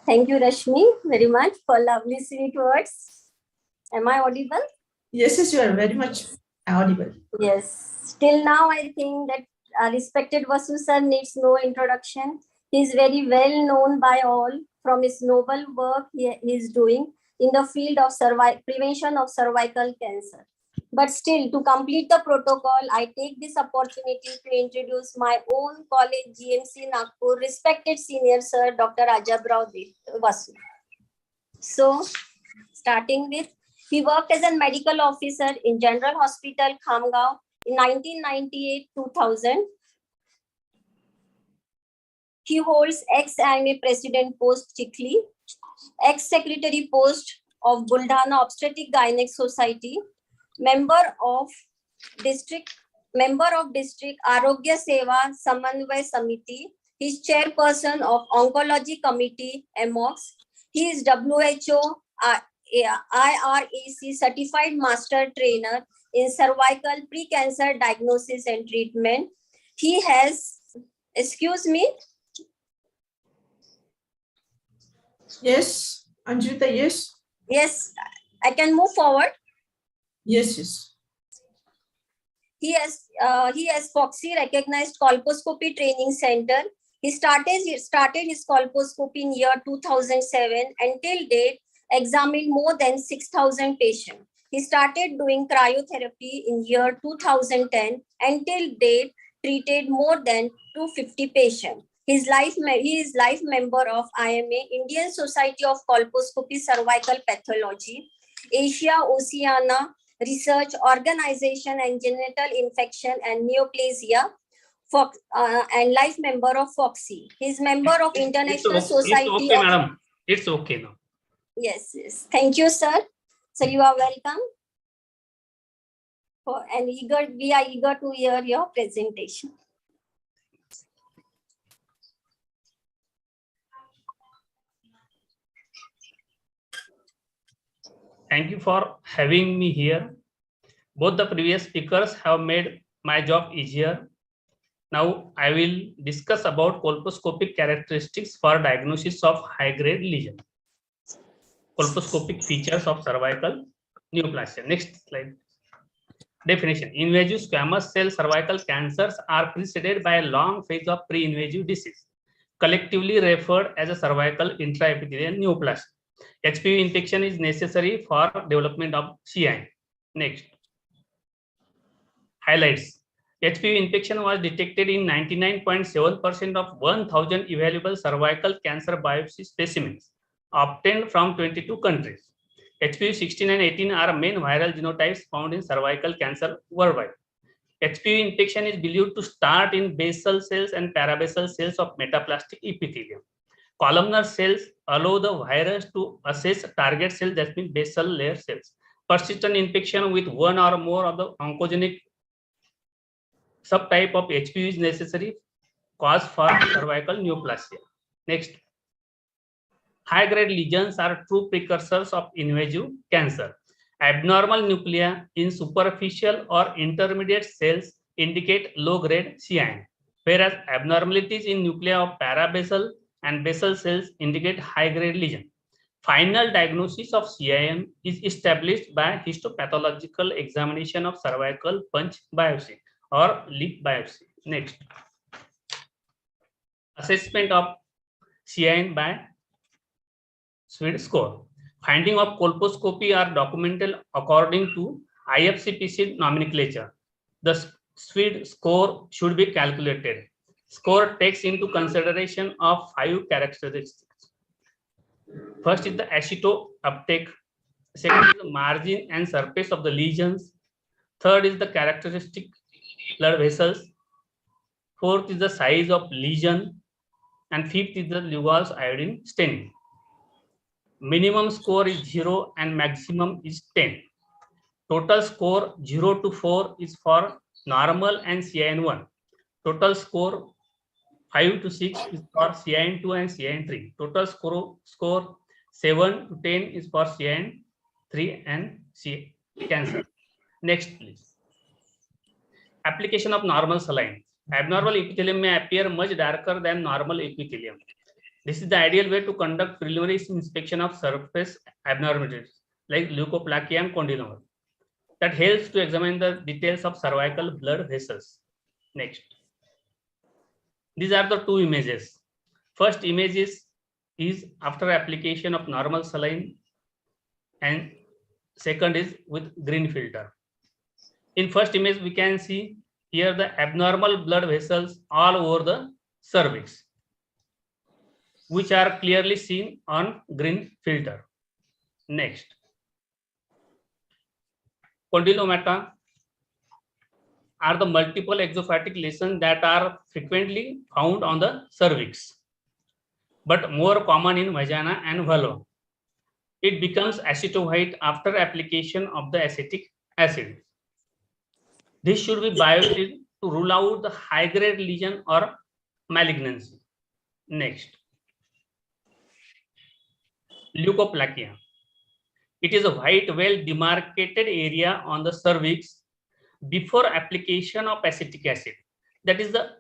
S15: Thank you, Rashmi, very much for lovely sweet words. Am I audible?
S1: Yes, you are very much audible.
S15: Yes. Till now, I think that respected Vasu sir needs no introduction. He is very well known by all from his noble work he is doing in the field of prevention of cervical cancer. But still, to complete the protocol, I take this opportunity to introduce my own college, GMC Nagpur, respected senior sir, Dr. Ajabrao Vasu. So, starting with, he worked as a medical officer in General Hospital, Khamgaon in 1998-2000. He holds ex-IMA President post Chikli, ex-secretary post of Buldhana Obstetric Gynec Society, member of district Arogya Seva Samanvay Samiti. He is chairperson of Oncology Committee, AMOX. He is WHO IRAC certified master trainer in cervical pre-cancer diagnosis and treatment. He has, excuse me.
S1: Yes, Anjita, yes.
S15: Yes, I can move forward.
S1: Yes.
S15: He has FOXY recognized colposcopy training center. He started his colposcopy in year 2007 and till date examined more than 6,000 patients. He started doing cryotherapy in year 2010 and till date treated more than 250 patients. He is life member of IMA, Indian Society of Colposcopy Cervical Pathology, Asia Oceania Research Organization and Genital Infection and Neoplasia, and life member of FOXY. He is member of International Society
S2: it's okay,
S15: of...
S2: madam. It's okay now.
S15: Yes, yes. Thank you, sir. So you are welcome. We are eager to hear your presentation.
S2: Thank you for having me here. Both the previous speakers have made my job easier. Now I will discuss about colposcopic characteristics for diagnosis of high-grade lesion. Colposcopic features of cervical neoplasia. Next slide. Definition. Invasive squamous cell cervical cancers are preceded by a long phase of pre-invasive disease, collectively referred as a cervical intraepithelial neoplasia. HPV infection is necessary for development of CI. Next. Highlights. HPV infection was detected in 99.7% of 1,000 evaluable cervical cancer biopsy specimens obtained from 22 countries. HPV 16 and 18 are main viral genotypes found in cervical cancer worldwide. HPV infection is believed to start in basal cells and parabasal cells of metaplastic epithelium. Columnar cells allow the virus to assess target cells, that means basal layer cells. Persistent infection with one or more of the oncogenic subtype of HPV is necessary cause for cervical neoplasia. Next. High-grade lesions are true precursors of invasive cancer. Abnormal nuclei in superficial or intermediate cells indicate low-grade CIN, whereas abnormalities in nuclei of parabasal and basal cells indicate high-grade lesion. Final diagnosis of CIN is established by histopathological examination of cervical punch biopsy or lip biopsy. Next. Assessment of CIN by SWID score. Finding of colposcopy are documented according to IFCPC nomenclature. The SWID score should be calculated. Score takes into consideration of 5 characteristics. First is the aceto uptake. Second is the margin and surface of the lesions. Third is the characteristic blood vessels. Fourth is the size of lesion. And fifth is the Lugol's iodine staining. Minimum score is 0 and maximum is 10. Total score 0 to 4 is for normal and CIN1. Total score 5 to 6 is for CIN2 and CIN3. Total score 7 to 10 is for CIN3 and cancer. Next, please. Application of normal saline. Abnormal epithelium may appear much darker than normal epithelium. This is the ideal way to conduct preliminary inspection of surface abnormalities like leukoplakia and condyloma. That helps to examine the details of cervical blood vessels. Next. These are the 2 images. First image is after application of normal saline, and second is with green filter. In first image, we can see here the abnormal blood vessels all over the cervix, which are clearly seen on green filter. Next. Condylomata are the multiple exophytic lesions that are frequently found on the cervix, but more common in vagina and vulva. It becomes aceto-white after application of the acetic acid. This should be biopsied to rule out the high-grade lesion or malignancy. Next. Leukoplakia. It is a white, well-demarcated area on the cervix before application of acetic acid. That is the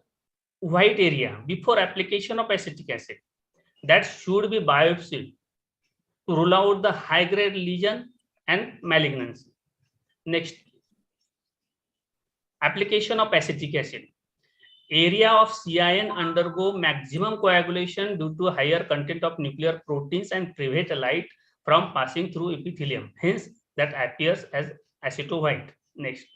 S2: white area before application of acetic acid. That should be biopsied to rule out the high-grade lesion and malignancy. Next. Application of acetic acid. Area of CIN undergo maximum coagulation due to higher content of nuclear proteins and prevent light from passing through epithelium. Hence, that appears as aceto-white. Next.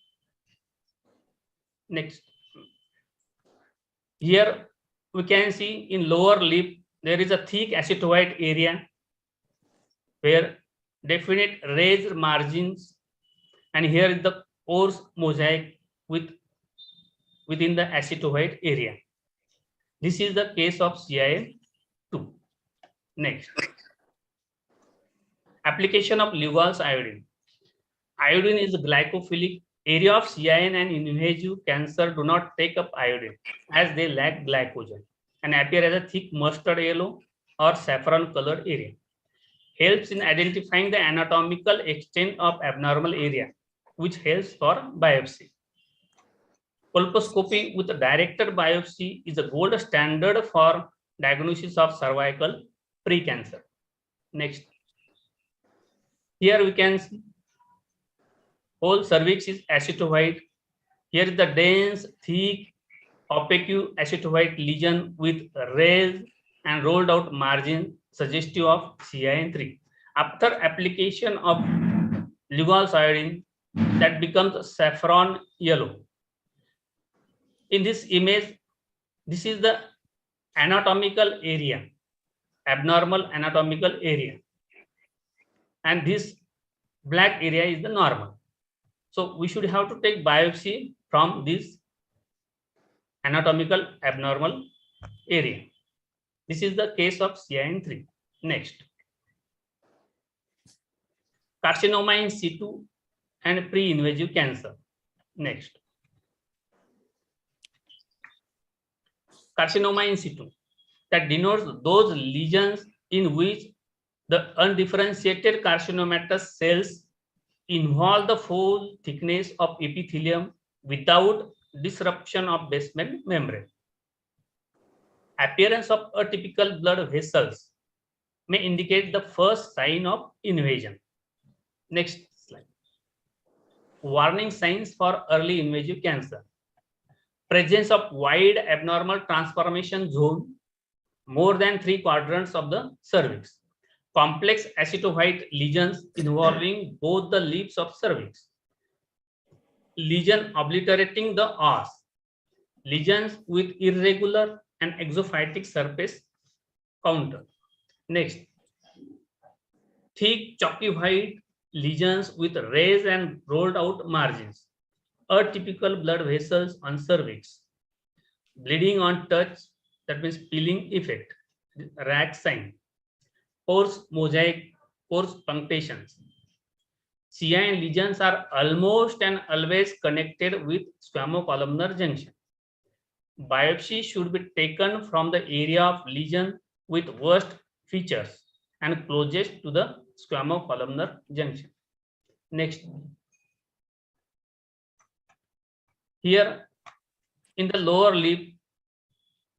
S2: Here, we can see in lower lip, there is a thick acetoid area where definite raised margins, and here is the pores mosaic within the acetoid area. This is the case of CIN2. Next, application of Lugol's iodine. Iodine is a glycophilic. Area of CIN and invasive cancer do not take up iodine as they lack glycogen and appear as a thick mustard yellow or saffron colored area. Helps in identifying the anatomical extent of abnormal area, which helps for biopsy. Colposcopy with a directed biopsy is a gold standard for diagnosis of cervical precancer. Next. Here we can see whole cervix is acetoid. Here is the dense, thick, opaque acetoid lesion with raised and rolled out margin suggestive of CIN3. After application of Lugol's iodine, that becomes saffron yellow. In this image, this is the anatomical area, abnormal anatomical area. And this black area is the normal. So we should have to take biopsy from this anatomical abnormal area. This is the case of CIN3. Next. Carcinoma in situ and pre-invasive cancer. Next. Carcinoma in situ, that denotes those lesions in which the undifferentiated carcinomatous cells involve the full thickness of epithelium without disruption of basement membrane. Appearance of atypical blood vessels may indicate the first sign of invasion. Next slide. Warning signs for early invasive cancer. Presence of wide abnormal transformation zone, more than 3 quadrants of the cervix. Complex acetoid lesions involving both the lips of cervix. Lesion obliterating the os. Lesions with irregular and exophytic surface counter. Next, thick chalky white lesions with raised and rolled out margins. Atypical blood vessels on cervix. Bleeding on touch, that means peeling effect. Rack sign. Pores mosaic, pores punctations. CIN lesions are almost and always connected with squamocolumnar junction. Biopsy should be taken from the area of lesion with worst features and closest to the squamocolumnar junction. Next. Here in the lower lip,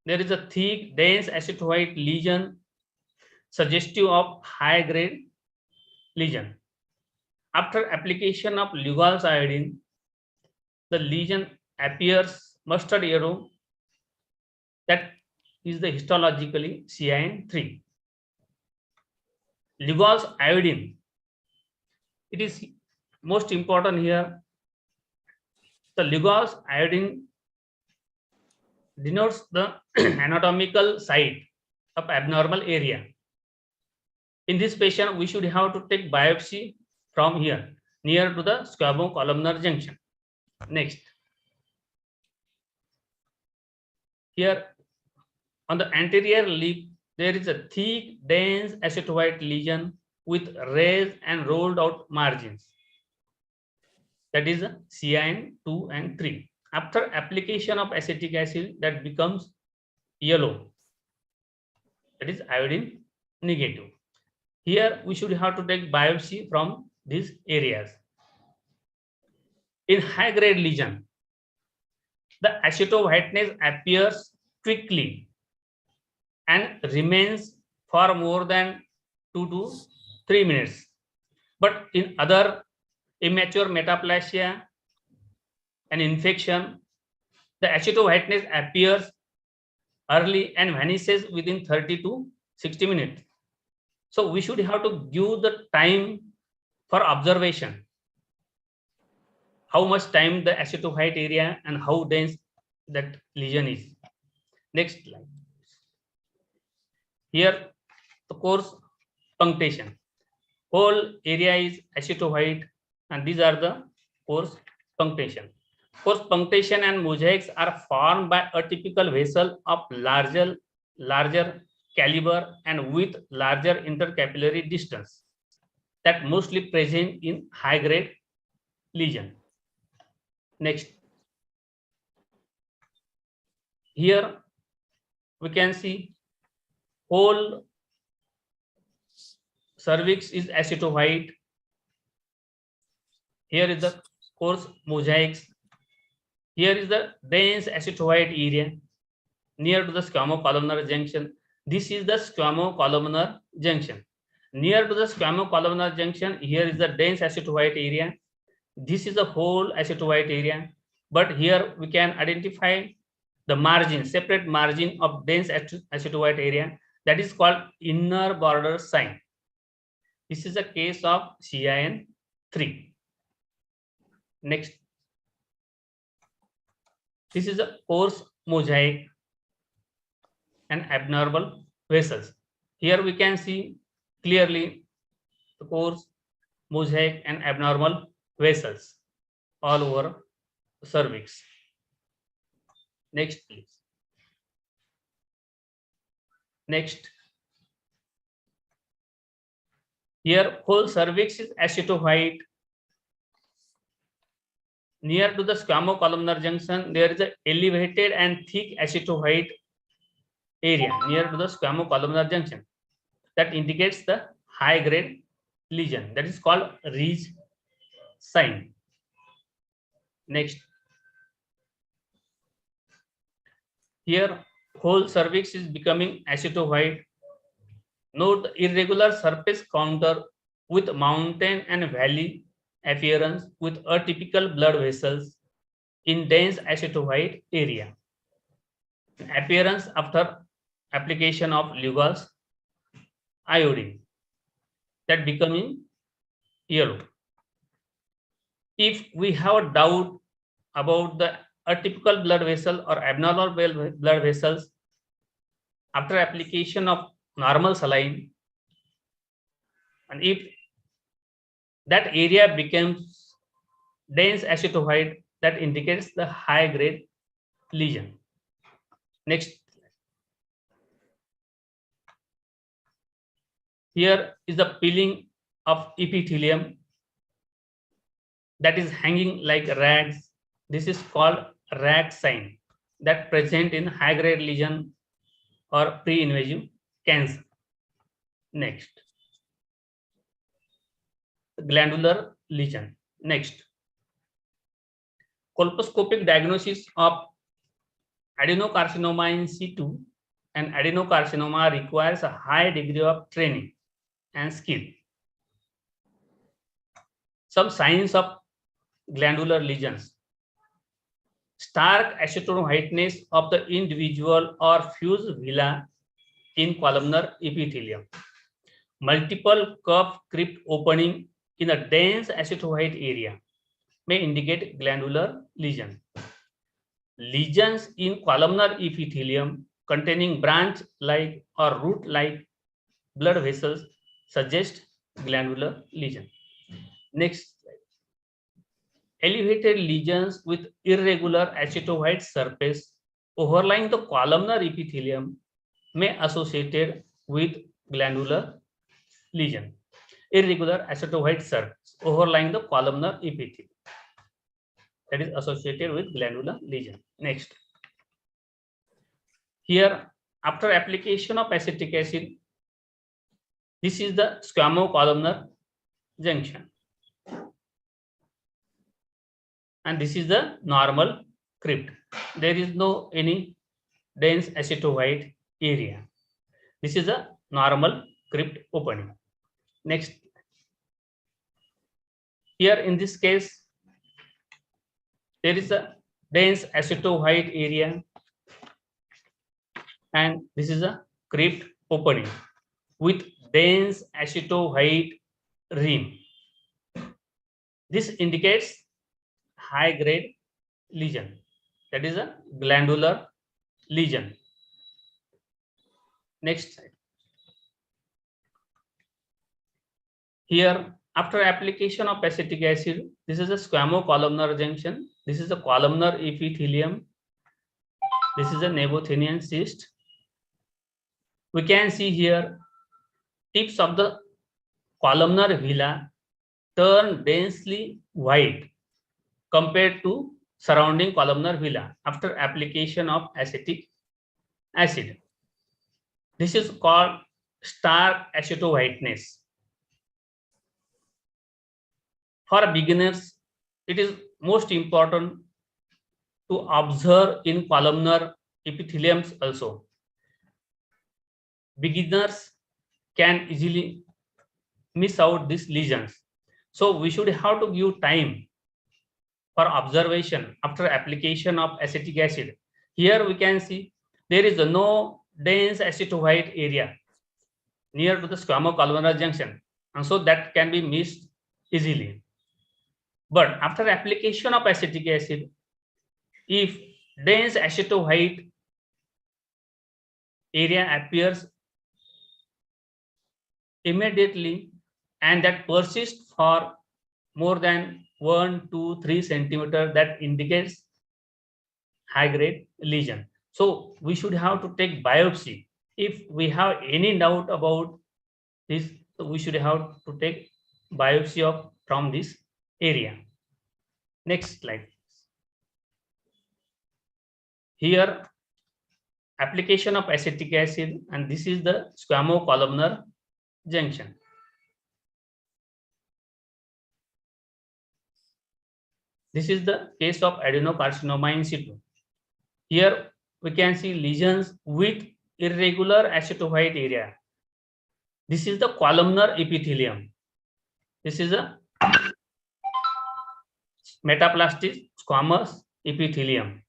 S2: there is a thick, dense acetoid lesion suggestive of high-grade lesion. After application of Lugol's iodine, the lesion appears mustard yellow. That is the histologically CIN3. Lugol's iodine, it is most important here. The Lugol's iodine denotes the anatomical site of abnormal area. In this patient, we should have to take biopsy from here, near to the squamocolumnar junction. Next. Here on the anterior lip, there is a thick, dense acetoid lesion with raised and rolled out margins. That is CIN2 and 3. After application of acetic acid, that becomes yellow. That is iodine negative. Here we should have to take biopsy from these areas. In high-grade lesion, the acetowhiteness appears quickly and remains for more than 2 to 3 minutes. But in other immature metaplasia and infection, the acetowhiteness appears early and vanishes within 30 to 60 minutes. So we should have to give the time for observation. How much time the acetohyte area and how dense that lesion is. Next slide. Here, the coarse punctation. Whole area is acetohyte, and these are the coarse punctation. Coarse punctation and mosaics are formed by a typical vessel of larger caliber and with larger intercapillary distance that mostly present in high-grade lesion. Next. Here we can see whole cervix is acetohyte. Here is the coarse mosaics. Here is the dense acetohyte area near to the squamocolumnar junction. This is the squamocolumnar junction. Near to the squamocolumnar junction, here is the dense acetohyte area. This is the whole acetohyte area. But here we can identify the margin, separate margin of dense acetohyte area, that is called inner border sign. This is a case of CIN 3. Next. This is a coarse mosaic and abnormal vessels. Here we can see clearly the coarse mosaic and abnormal vessels all over cervix. Next, please. Next. Here whole cervix is acetohyte. Near to the squamocolumnar junction, there is an elevated and thick acetohyte area near to the squamocolumnar junction that indicates the high-grade lesion, that is called Ridge sign. Next. Here whole cervix is becoming acetohyte. Note the irregular surface counter with mountain and valley appearance with atypical blood vessels in dense acetohyte area. Appearance after application of Lugol's iodine that becoming yellow. If we have a doubt about the atypical blood vessel or abnormal blood vessels after application of normal saline, and if that area becomes dense acetohyte, that indicates the high grade lesion. Next. Here is the peeling of epithelium that is hanging like rags. This is called rag sign that present in high grade lesion or pre-invasive cancer. Next. Glandular lesion. Next. Colposcopic diagnosis of adenocarcinoma in situ and adenocarcinoma requires a high degree of training and skill. Some signs of glandular lesions: stark acetone whiteness of the individual or fused villi in columnar epithelium, multiple cup crypt opening in a dense acetohyte area may indicate glandular lesion. Lesions in columnar epithelium containing branch-like or root-like blood vessels suggest glandular lesion. Next. Elevated lesions with irregular acetohyte surface overlying the columnar epithelium may associated with glandular lesion. Irregular acetohyte surface overlying the columnar epithelium, that is associated with glandular lesion. Next. Here, after application of acetic acid, this is the squamocolumnar junction, and this is the normal crypt. There is no any dense acetohyte area. This is a normal crypt opening. Next. Here in this case, there is a dense acetohyte area, and this is a crypt opening with dense acetohyte rim. This indicates high grade lesion, that is a glandular lesion. Next slide. Here, after application of acetic acid, this is a squamocolumnar junction. This is a columnar epithelium. This is a neoplasia cyst. We can see here tips of the columnar villi turn densely white compared to surrounding columnar villi after application of acetic acid. This is called stark acetowhiteness. For beginners, it is most important to observe in columnar epitheliums also. Beginners can easily miss out these lesions. So we should have to give time for observation after application of acetic acid. Here we can see there is no dense acetowhite area near to the squamocolumnar junction, and so that can be missed easily. But after application of acetic acid, if dense acetowhite area appears immediately and that persists for more than 1, 2, 3 centimeters, that indicates high grade lesion. So we should have to take biopsy. If we have any doubt about this, we should have to take biopsy from this area. Next slide. Here, application of acetic acid, and this is the squamocolumnar junction. This is the case of adenocarcinoma in situ. Here we can see lesions with irregular acetowhite area. This is the columnar epithelium. This is a metaplastic squamous epithelium.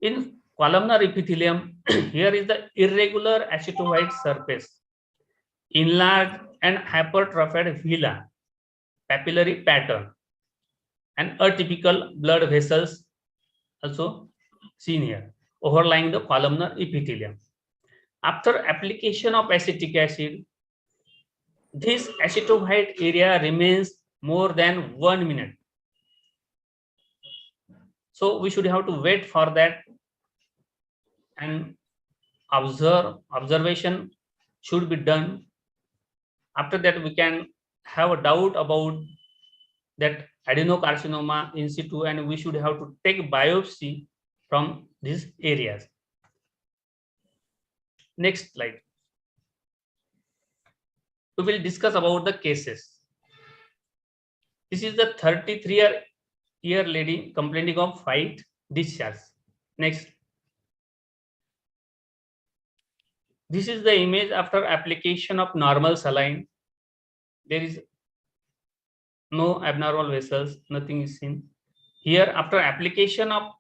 S2: In columnar epithelium, here is the irregular acetowhite surface, enlarged and hypertrophied villi, papillary pattern, and atypical blood vessels also seen here, overlying the columnar epithelium. After application of acetic acid, this acetowhite area remains more than 1 minute. So we should have to wait for that, and observation should be done. After that, we can have a doubt about that adenocarcinoma in situ, and we should have to take biopsy from these areas. Next slide. We will discuss about the cases. This is the 33-year lady complaining of white discharge. Next. This is the image after application of normal saline. There is no abnormal vessels, nothing is seen. Here, after application of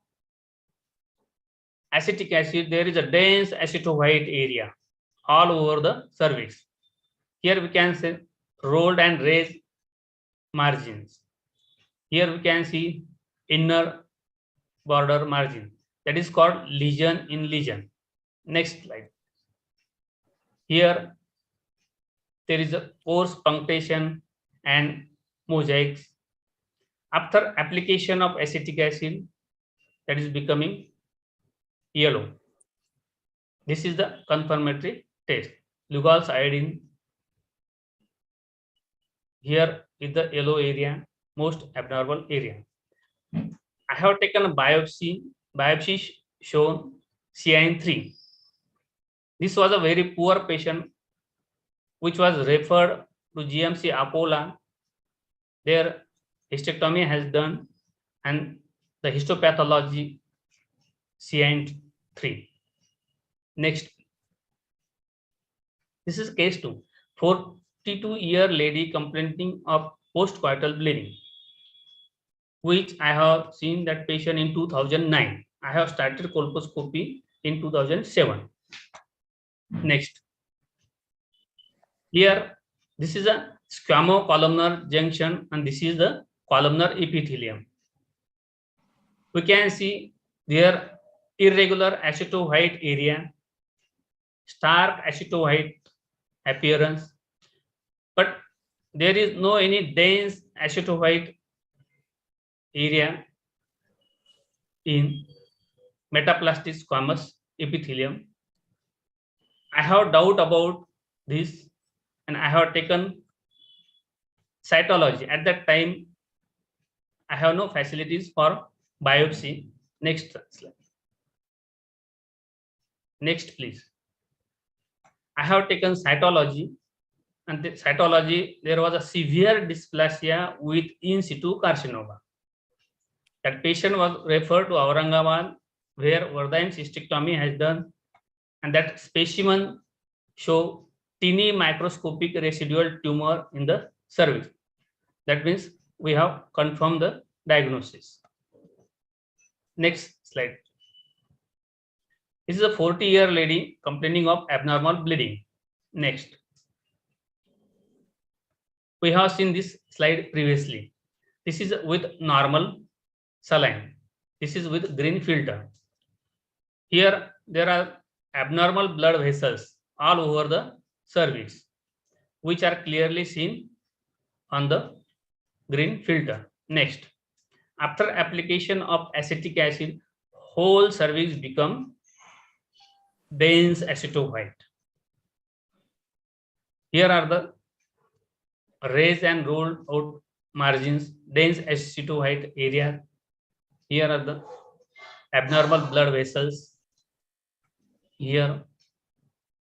S2: acetic acid, there is a dense acetowhite area all over the cervix. Here we can see rolled and raised margins. Here we can see inner border margin. That is called lesion in lesion. Next slide. Here there is a pores punctation and mosaics. After application of acetic acid, that is becoming yellow. This is the confirmatory test. Lugol's iodine. Here is the yellow area, most abnormal area. I have taken a biopsy. Biopsy shown CIN3. This was a very poor patient which was referred to GMC Apollo. Their hysterectomy has done and the histopathology CIN3. Next. This is case 2. 42-year lady complaining of postcoital bleeding, which I have seen that patient in 2009. I have started colposcopy in 2007. Next. Here, this is a squamocolumnar junction and this is the columnar epithelium. We can see there irregular acetowhite area, stark acetowhite appearance, but there is no any dense acetophyte area in metaplastic squamous epithelium. I have doubt about this and I have taken cytology. At that time, I have no facilities for biopsy. Next slide. Next, please. I have taken cytology, and the cytology, there was a severe dysplasia with in situ carcinoma. That patient was referred to Aurangabad, where Vardhan cystectomy has done, and that specimen show teeny microscopic residual tumor in the cervix. That means we have confirmed the diagnosis. Next slide. This is a 40-year lady complaining of abnormal bleeding. Next. We have seen this slide previously. This is with normal saline. This is with green filter. Here there are abnormal blood vessels all over the cervix, which are clearly seen on the green filter. Next. After application of acetic acid, whole cervix become dense acetophyte. Here are the raised and rolled out margins, dense acetophyte area. Here are the abnormal blood vessels. Here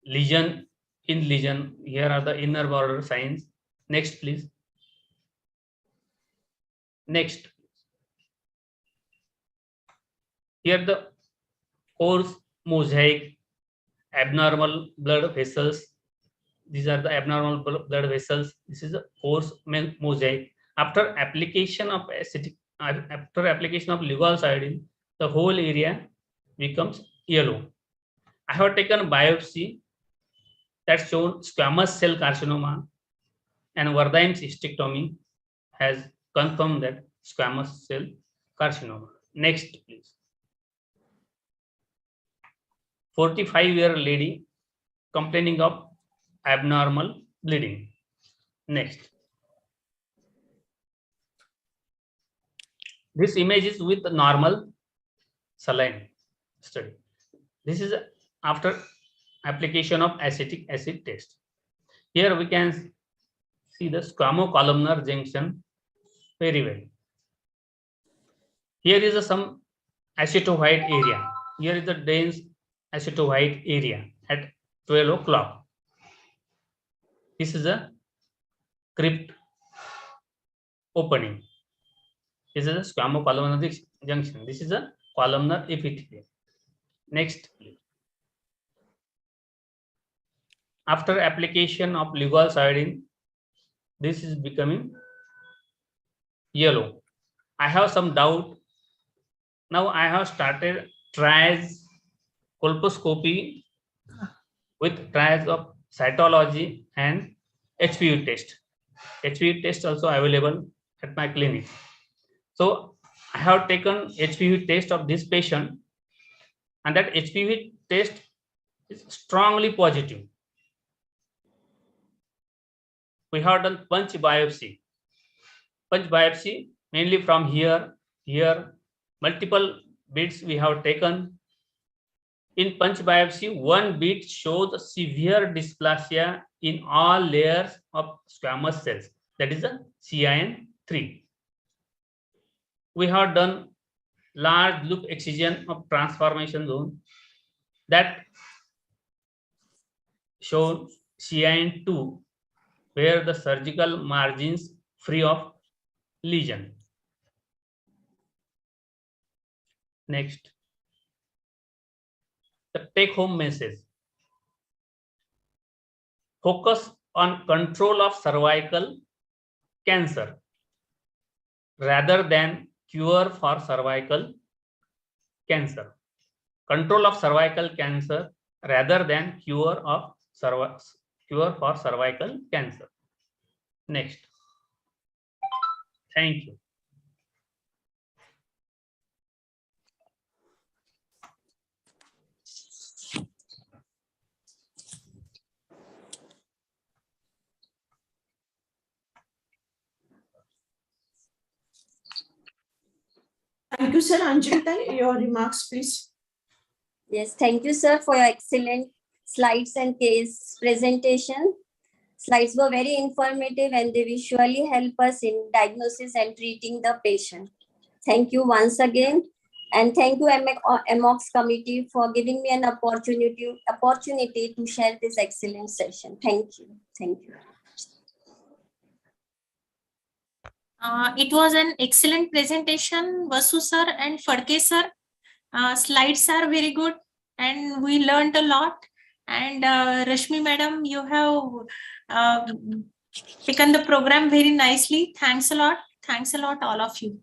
S2: lesion in lesion. Here are the inner border signs. Next, please. Next. Here the coarse mosaic abnormal blood vessels. These are the abnormal blood vessels. This is a coarse mosaic. After application of Lugol's iodine, the whole area becomes yellow. I have taken biopsy that shown squamous cell carcinoma, and Vardhan cystectomy has confirmed that squamous cell carcinoma. Next, please. 45-year lady complaining of abnormal bleeding. Next. This image is with normal saline study. This is after application of acetic acid test. Here we can see the squamo-columnar junction very well. Here is some acetophyte area. Here is the dense acetophyte area at 12 o'clock. This is a crypt opening. This is a squamo-columnar junction. This is a columnar epithelium. Next, please. After application of Lugol's iodine, this is becoming yellow. I have some doubt. Now I have started trials colposcopy with trials of cytology and HPV test. HPV test also available at my clinic. So I have taken HPV test of this patient, and that HPV test is strongly positive. We have done punch biopsy. Punch biopsy mainly from here, multiple bits we have taken. In punch biopsy, one bit shows severe dysplasia in all layers of squamous cells. That is the CIN3. We have done large loop excision of transformation zone that shows CIN2, where the surgical margins free of lesion. Next. The take-home message. Focus on control of cervical cancer rather than cure for cervical cancer. Control of cervical cancer rather than cure for cervical cancer. Next. Thank you.
S1: Thank you, sir. Anjali, your remarks, please.
S15: Yes, thank you, sir, for your excellent slides and case presentation. Slides were very informative and they will surely help us in diagnosis and treating the patient. Thank you once again. And thank you, MOX committee, for giving me an opportunity to share this excellent session. Thank you. Thank you.
S9: It was an excellent presentation, Vasu sir and Phadke sir. Slides are very good and we learned a lot. And Rashmi madam, you have taken the program very nicely. Thanks a lot. Thanks a lot, all of you.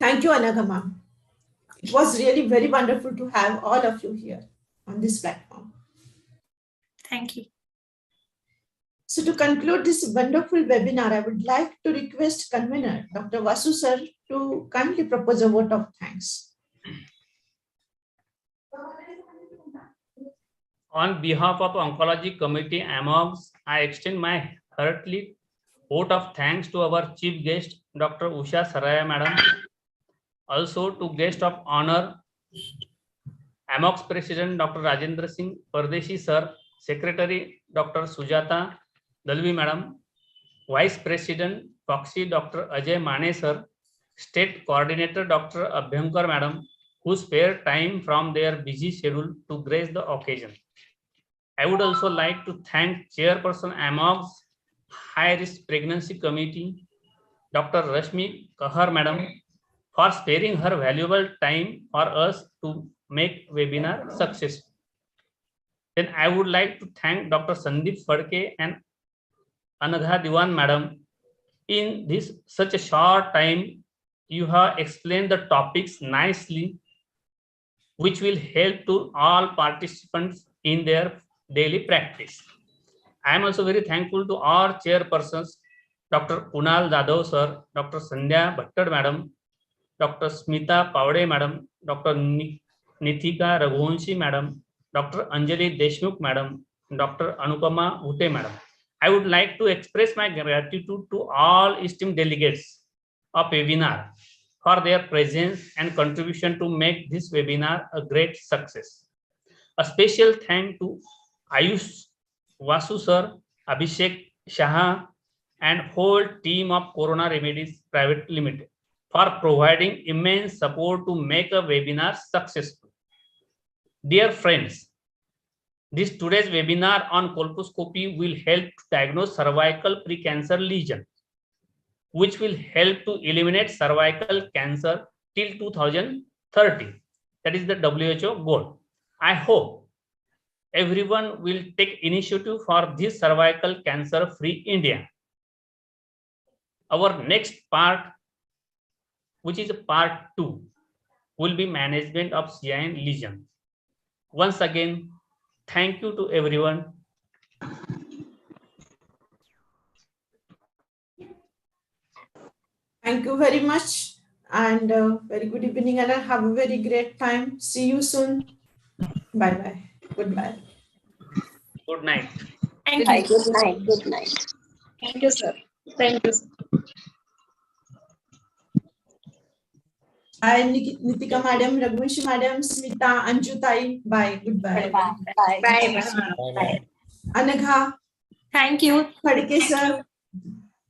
S1: Thank you, Anagha ma'am. It was really very wonderful to have all of you here on this platform.
S9: Thank you.
S1: So to conclude this wonderful webinar, I would like to request convener, Dr. Vasu sir, to kindly propose a vote of thanks.
S2: On behalf of Oncology Committee AMOGS, I extend my heartily vote of thanks to our chief guest, Dr. Usha Saraya madam. Also to guest of honor, AMOGS President Dr. Rajendra Singh Pardesi sir, Secretary Dr. Sujata Dalvi madam, Vice President Proxy Dr. Ajay Mane sir, State Coordinator Dr. Abhyankar madam, who spared time from their busy schedule to grace the occasion. I would also like to thank Chairperson AMOGS High Risk Pregnancy Committee, Dr. Rashmi Kahar madam, for sparing her valuable time for us to make webinar successful. Then I would like to thank Dr. Sandeep Phadke and Anagha Diwan madam. In this such a short time, you have explained the topics nicely, which will help to all participants in their daily practice. I am also very thankful to our chairpersons, Dr. Kunal Jadhav sir, Dr. Sandhya Bhattad madam, Dr. Smita Pavade madam, Dr. Nithika Raghuvanshi madam, Dr. Anjali Deshmukh madam, Dr. Anupama Bhute madam. I would like to express my gratitude to all esteemed delegates of webinar for their presence and contribution to make this webinar a great success. A special thank to Ayush Vasu sir, Abhishek Shah, and whole team of Corona Remedies Private Limited for providing immense support to make a webinar successful. Dear friends, today's webinar on colposcopy will help to diagnose cervical precancer lesion, which will help to eliminate cervical cancer till 2030. That is the WHO goal. I hope everyone will take initiative for this cervical cancer-free India. Our next part, which is part 2, will be management of CIN lesions. Once again, thank you to everyone.
S1: Thank you very much and very good evening and have a very great time. See you soon. Bye-bye. Goodbye.
S2: Good night.
S9: Thank you.
S15: Good night. Good night.
S13: Thank you, sir. Thank you, sir.
S1: Bye, Nitika madam, Raghuvanshi madam, Smita, Anjutai. Bye. Goodbye.
S15: Bye.
S9: Bye.
S1: Anagha.
S9: Thank you.
S1: Phadke sir.